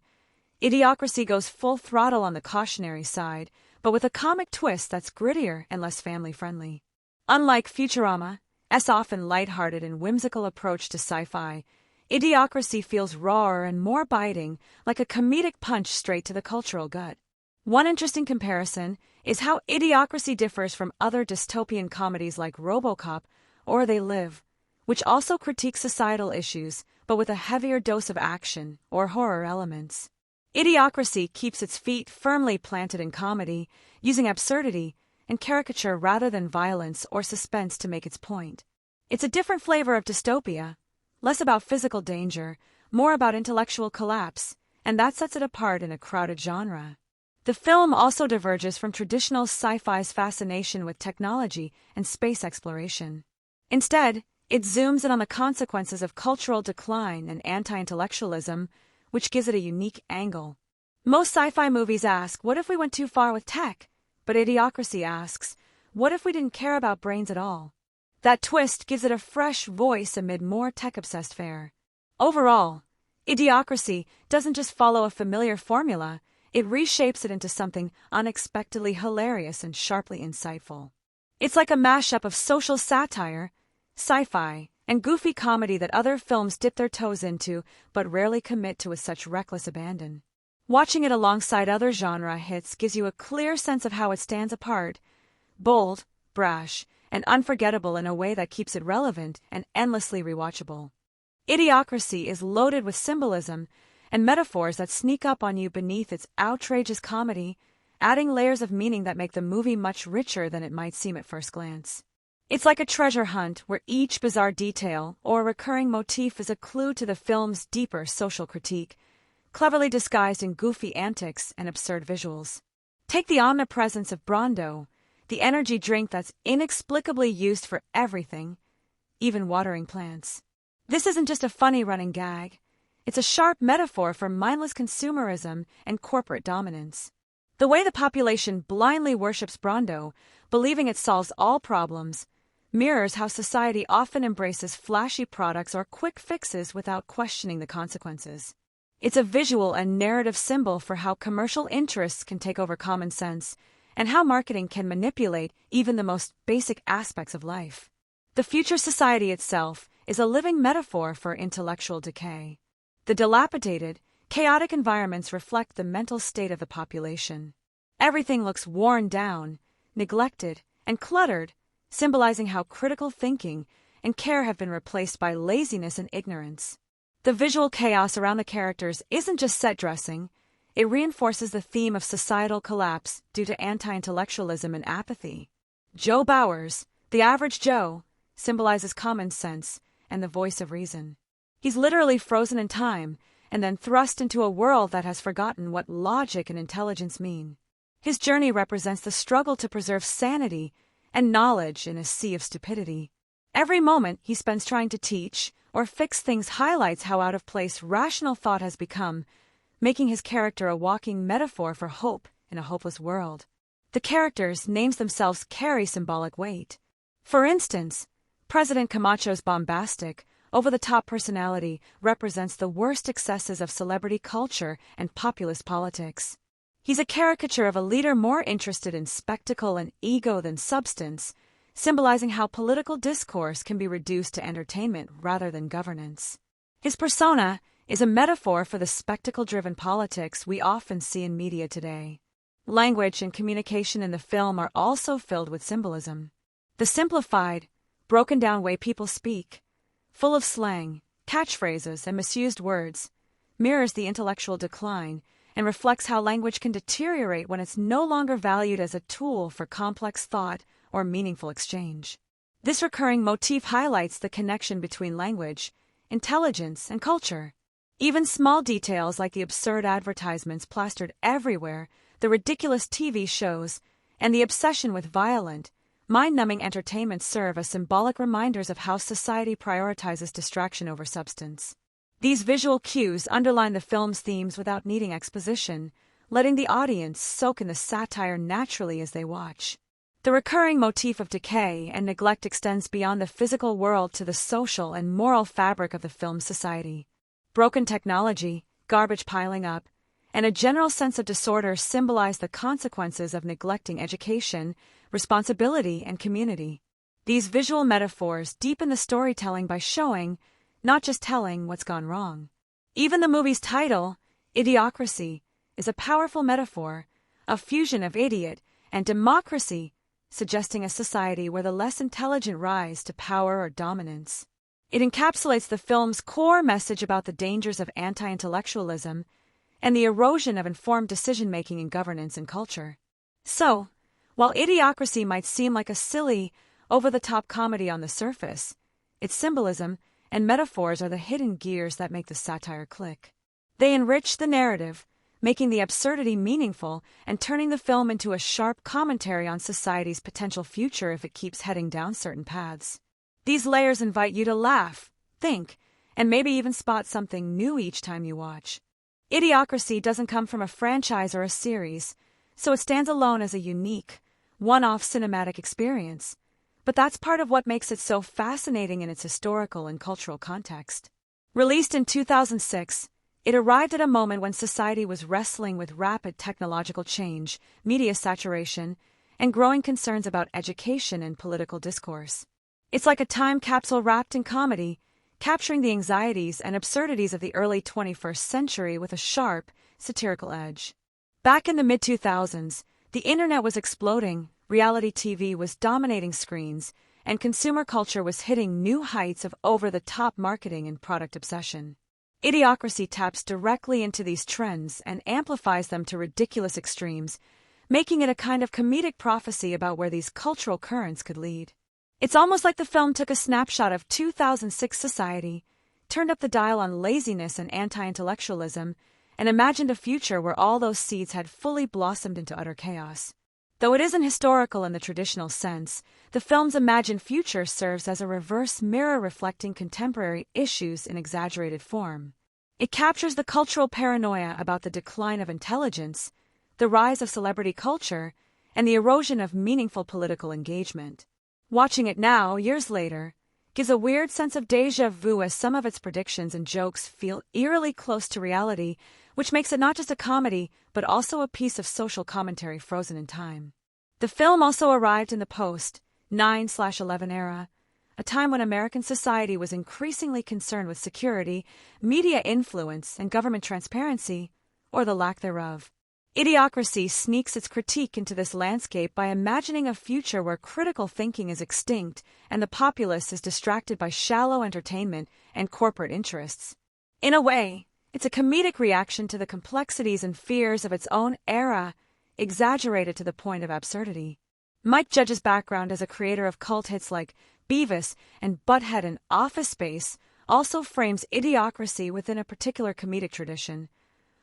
Idiocracy goes full throttle on the cautionary side, but with a comic twist that's grittier and less family-friendly. Unlike Futurama's often lighthearted and whimsical approach to sci-fi, Idiocracy feels rawer and more biting, like a comedic punch straight to the cultural gut. One interesting comparison is how Idiocracy differs from other dystopian comedies like RoboCop or They Live, which also critique societal issues, but with a heavier dose of action or horror elements. Idiocracy keeps its feet firmly planted in comedy, using absurdity and caricature rather than violence or suspense to make its point. It's a different flavor of dystopia, less about physical danger, more about intellectual collapse, and that sets it apart in a crowded genre. The film also diverges from traditional sci-fi's fascination with technology and space exploration. Instead, it zooms in on the consequences of cultural decline and anti-intellectualism, which gives it a unique angle. Most sci-fi movies ask, what if we went too far with tech? But Idiocracy asks, what if we didn't care about brains at all? That twist gives it a fresh voice amid more tech-obsessed fare. Overall, Idiocracy doesn't just follow a familiar formula, it reshapes it into something unexpectedly hilarious and sharply insightful. It's like a mashup of social satire, sci-fi, and goofy comedy that other films dip their toes into but rarely commit to with such reckless abandon. Watching it alongside other genre hits gives you a clear sense of how it stands apart, bold, brash, and unforgettable in a way that keeps it relevant and endlessly rewatchable. Idiocracy is loaded with symbolism and metaphors that sneak up on you beneath its outrageous comedy, adding layers of meaning that make the movie much richer than it might seem at first glance. It's like a treasure hunt where each bizarre detail or recurring motif is a clue to the film's deeper social critique, cleverly disguised in goofy antics and absurd visuals. Take the omnipresence of Brondo, the energy drink that's inexplicably used for everything, even watering plants. This isn't just a funny running gag. It's a sharp metaphor for mindless consumerism and corporate dominance. The way the population blindly worships Brondo, believing it solves all problems, mirrors how society often embraces flashy products or quick fixes without questioning the consequences. It's a visual and narrative symbol for how commercial interests can take over common sense and how marketing can manipulate even the most basic aspects of life. The future society itself is a living metaphor for intellectual decay. The dilapidated, chaotic environments reflect the mental state of the population. Everything looks worn down, neglected, and cluttered, symbolizing how critical thinking and care have been replaced by laziness and ignorance. The visual chaos around the characters isn't just set dressing, it reinforces the theme of societal collapse due to anti-intellectualism and apathy. Joe Bauers, the average Joe, symbolizes common sense and the voice of reason. He's literally frozen in time and then thrust into a world that has forgotten what logic and intelligence mean. His journey represents the struggle to preserve sanity and knowledge in a sea of stupidity. Every moment he spends trying to teach or fix things highlights how out of place rational thought has become, making his character a walking metaphor for hope in a hopeless world. The characters' names themselves carry symbolic weight. For instance, President Camacho's bombastic, over-the-top personality represents the worst excesses of celebrity culture and populist politics. He's a caricature of a leader more interested in spectacle and ego than substance, symbolizing how political discourse can be reduced to entertainment rather than governance. His persona is a metaphor for the spectacle-driven politics we often see in media today. Language and communication in the film are also filled with symbolism. The simplified, broken-down way people speak, full of slang, catchphrases, and misused words, mirrors the intellectual decline and reflects how language can deteriorate when it's no longer valued as a tool for complex thought or meaningful exchange. This recurring motif highlights the connection between language, intelligence, and culture. Even small details like the absurd advertisements plastered everywhere, the ridiculous TV shows, and the obsession with violent, mind-numbing entertainment serve as symbolic reminders of how society prioritizes distraction over substance. These visual cues underline the film's themes without needing exposition, letting the audience soak in the satire naturally as they watch. The recurring motif of decay and neglect extends beyond the physical world to the social and moral fabric of the film's society. Broken technology, garbage piling up, and a general sense of disorder symbolize the consequences of neglecting education, responsibility, and community. These visual metaphors deepen the storytelling by showing, not just telling, what's gone wrong. Even the movie's title, Idiocracy, is a powerful metaphor, a fusion of idiot and democracy, suggesting a society where the less intelligent rise to power or dominance. It encapsulates the film's core message about the dangers of anti-intellectualism and the erosion of informed decision-making in governance and culture. So, while Idiocracy might seem like a silly, over-the-top comedy on the surface, its symbolism and metaphors are the hidden gears that make the satire click. They enrich the narrative, making the absurdity meaningful and turning the film into a sharp commentary on society's potential future if it keeps heading down certain paths. These layers invite you to laugh, think, and maybe even spot something new each time you watch. Idiocracy doesn't come from a franchise or a series, so it stands alone as a unique, one-off cinematic experience. But that's part of what makes it so fascinating in its historical and cultural context. Released in 2006, it arrived at a moment when society was wrestling with rapid technological change, media saturation, and growing concerns about education and political discourse. It's like a time capsule wrapped in comedy, capturing the anxieties and absurdities of the early 21st century with a sharp, satirical edge. Back in the mid-2000s, the internet was exploding, reality TV was dominating screens, and consumer culture was hitting new heights of over-the-top marketing and product obsession. Idiocracy taps directly into these trends and amplifies them to ridiculous extremes, making it a kind of comedic prophecy about where these cultural currents could lead. It's almost like the film took a snapshot of 2006 society, turned up the dial on laziness and anti-intellectualism, and imagined a future where all those seeds had fully blossomed into utter chaos. Though it isn't historical in the traditional sense, the film's imagined future serves as a reverse mirror reflecting contemporary issues in exaggerated form. It captures the cultural paranoia about the decline of intelligence, the rise of celebrity culture, and the erosion of meaningful political engagement. Watching it now, years later, gives a weird sense of déjà vu as some of its predictions and jokes feel eerily close to reality, which makes it not just a comedy, but also a piece of social commentary frozen in time. The film also arrived in the post-9/11 era, a time when American society was increasingly concerned with security, media influence, and government transparency, or the lack thereof. Idiocracy sneaks its critique into this landscape by imagining a future where critical thinking is extinct and the populace is distracted by shallow entertainment and corporate interests. In a way, it's a comedic reaction to the complexities and fears of its own era, exaggerated to the point of absurdity. Mike Judge's background as a creator of cult hits like Beavis and Butthead and Office Space also frames Idiocracy within a particular comedic tradition,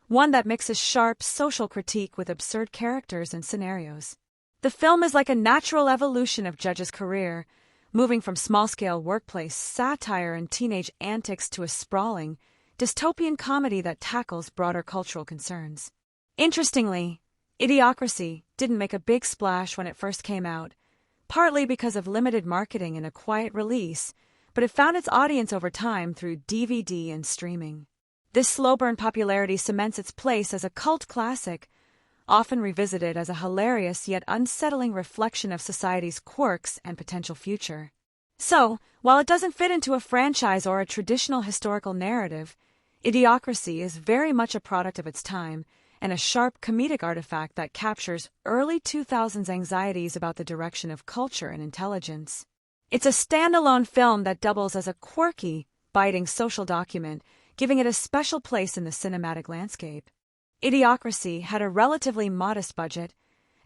one that mixes sharp social critique with absurd characters and scenarios. The film is like a natural evolution of Judge's career, moving from small-scale workplace satire and teenage antics to a sprawling, dystopian comedy that tackles broader cultural concerns. Interestingly, Idiocracy didn't make a big splash when it first came out, partly because of limited marketing and a quiet release, but it found its audience over time through DVD and streaming. This slow-burn popularity cements its place as a cult classic, often revisited as a hilarious yet unsettling reflection of society's quirks and potential future. So, while it doesn't fit into a franchise or a traditional historical narrative, Idiocracy is very much a product of its time and a sharp comedic artifact that captures early 2000s anxieties about the direction of culture and intelligence. It's a standalone film that doubles as a quirky, biting social document, giving it a special place in the cinematic landscape. Idiocracy had a relatively modest budget,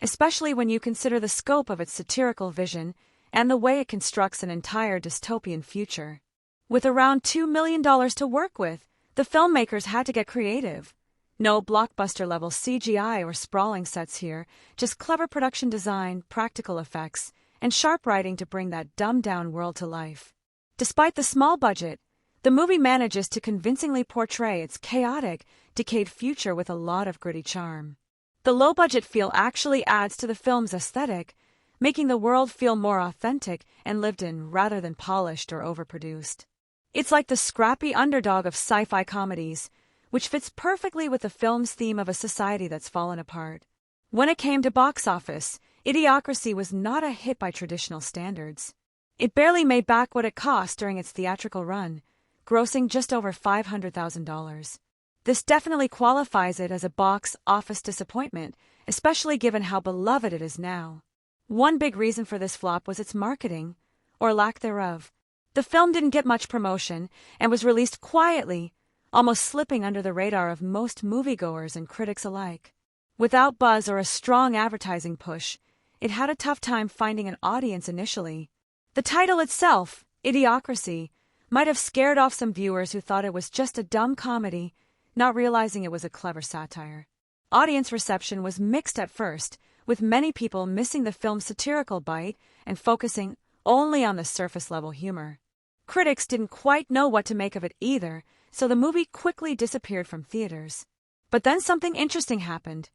especially when you consider the scope of its satirical vision and the way it constructs an entire dystopian future. With around $2 million to work with, The filmmakers had to get creative. No blockbuster-level CGI or sprawling sets here, just clever production design, practical effects, and sharp writing to bring that dumbed-down world to life. Despite the small budget, the movie manages to convincingly portray its chaotic, decayed future with a lot of gritty charm. The low-budget feel actually adds to the film's aesthetic, making the world feel more authentic and lived in rather than polished or overproduced. It's like the scrappy underdog of sci-fi comedies, which fits perfectly with the film's theme of a society that's fallen apart. When it came to box office, Idiocracy was not a hit by traditional standards. It barely made back what it cost during its theatrical run, grossing just over $500,000. This definitely qualifies it as a box office disappointment, especially given how beloved it is now. One big reason for this flop was its marketing, or lack thereof. The film didn't get much promotion and was released quietly, almost slipping under the radar of most moviegoers and critics alike. Without buzz or a strong advertising push, it had a tough time finding an audience initially. The title itself, Idiocracy, might have scared off some viewers who thought it was just a dumb comedy, not realizing it was a clever satire. Audience reception was mixed at first, with many people missing the film's satirical bite and focusing only on the surface-level humor. Critics didn't quite know what to make of it either, so the movie quickly disappeared from theaters. But then something interesting happened.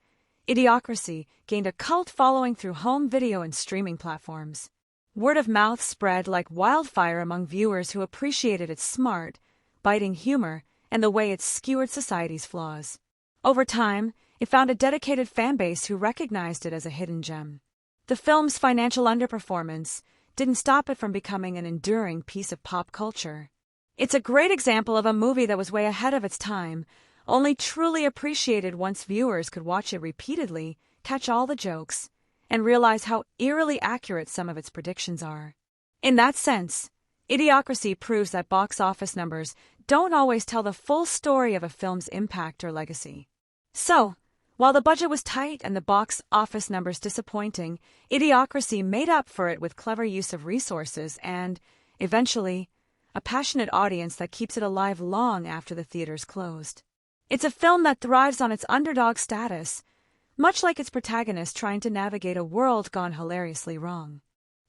Idiocracy gained a cult following through home video and streaming platforms. Word of mouth spread like wildfire among viewers who appreciated its smart, biting humor and the way it skewered society's flaws. Over time, it found a dedicated fanbase who recognized it as a hidden gem. The film's financial underperformance didn't stop it from becoming an enduring piece of pop culture. It's a great example of a movie that was way ahead of its time, only truly appreciated once viewers could watch it repeatedly, catch all the jokes, and realize how eerily accurate some of its predictions are. In that sense, Idiocracy proves that box office numbers don't always tell the full story of a film's impact or legacy. So, while the budget was tight and the box office numbers disappointing, Idiocracy made up for it with clever use of resources and, eventually, a passionate audience that keeps it alive long after the theaters closed. It's a film that thrives on its underdog status, much like its protagonist trying to navigate a world gone hilariously wrong.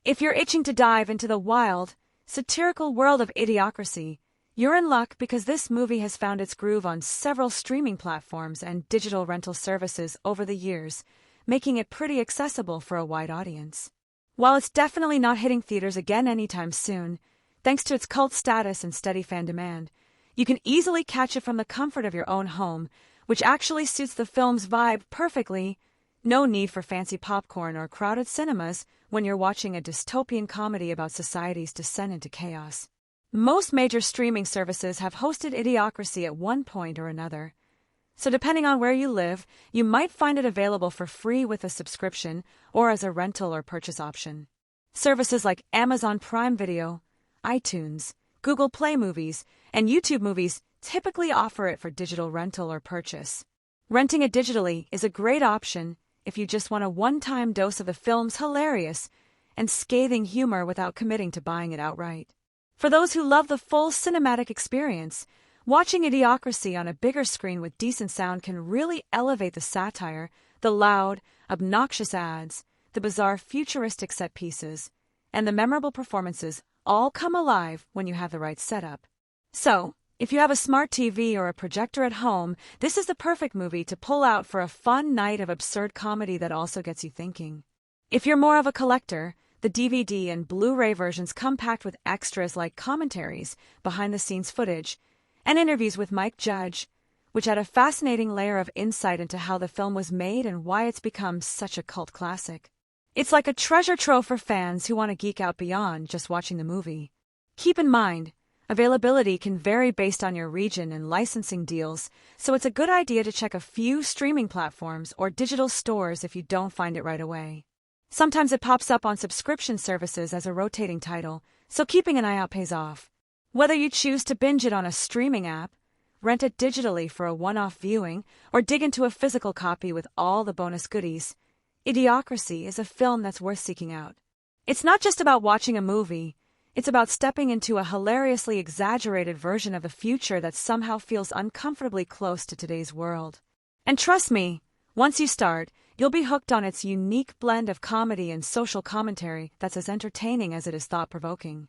If you're itching to dive into the wild, satirical world of Idiocracy, you're in luck because this movie has found its groove on several streaming platforms and digital rental services over the years, making it pretty accessible for a wide audience. While it's definitely not hitting theaters again anytime soon, thanks to its cult status and steady fan demand, you can easily catch it from the comfort of your own home, which actually suits the film's vibe perfectly. No need for fancy popcorn or crowded cinemas when you're watching a dystopian comedy about society's descent into chaos. Most major streaming services have hosted Idiocracy at one point or another, so depending on where you live, you might find it available for free with a subscription or as a rental or purchase option. Services like Amazon Prime Video, iTunes, Google Play Movies, and YouTube Movies typically offer it for digital rental or purchase. Renting it digitally is a great option if you just want a one-time dose of the film's hilarious and scathing humor without committing to buying it outright. For those who love the full cinematic experience, watching Idiocracy on a bigger screen with decent sound can really elevate the satire, the loud, obnoxious ads, the bizarre futuristic set pieces, and the memorable performances all come alive when you have the right setup. So, if you have a smart TV or a projector at home, this is the perfect movie to pull out for a fun night of absurd comedy that also gets you thinking. If you're more of a collector, the DVD and Blu-ray versions come packed with extras like commentaries, behind-the-scenes footage, and interviews with Mike Judge, which add a fascinating layer of insight into how the film was made and why it's become such a cult classic. It's like a treasure trove for fans who want to geek out beyond just watching the movie. Keep in mind, availability can vary based on your region and licensing deals, so it's a good idea to check a few streaming platforms or digital stores if you don't find it right away. Sometimes it pops up on subscription services as a rotating title, so keeping an eye out pays off. Whether you choose to binge it on a streaming app, rent it digitally for a one-off viewing, or dig into a physical copy with all the bonus goodies, Idiocracy is a film that's worth seeking out. It's not just about watching a movie, It's about stepping into a hilariously exaggerated version of the future that somehow feels uncomfortably close to today's world. And trust me, once you start, you'll be hooked on its unique blend of comedy and social commentary that's as entertaining as it is thought-provoking.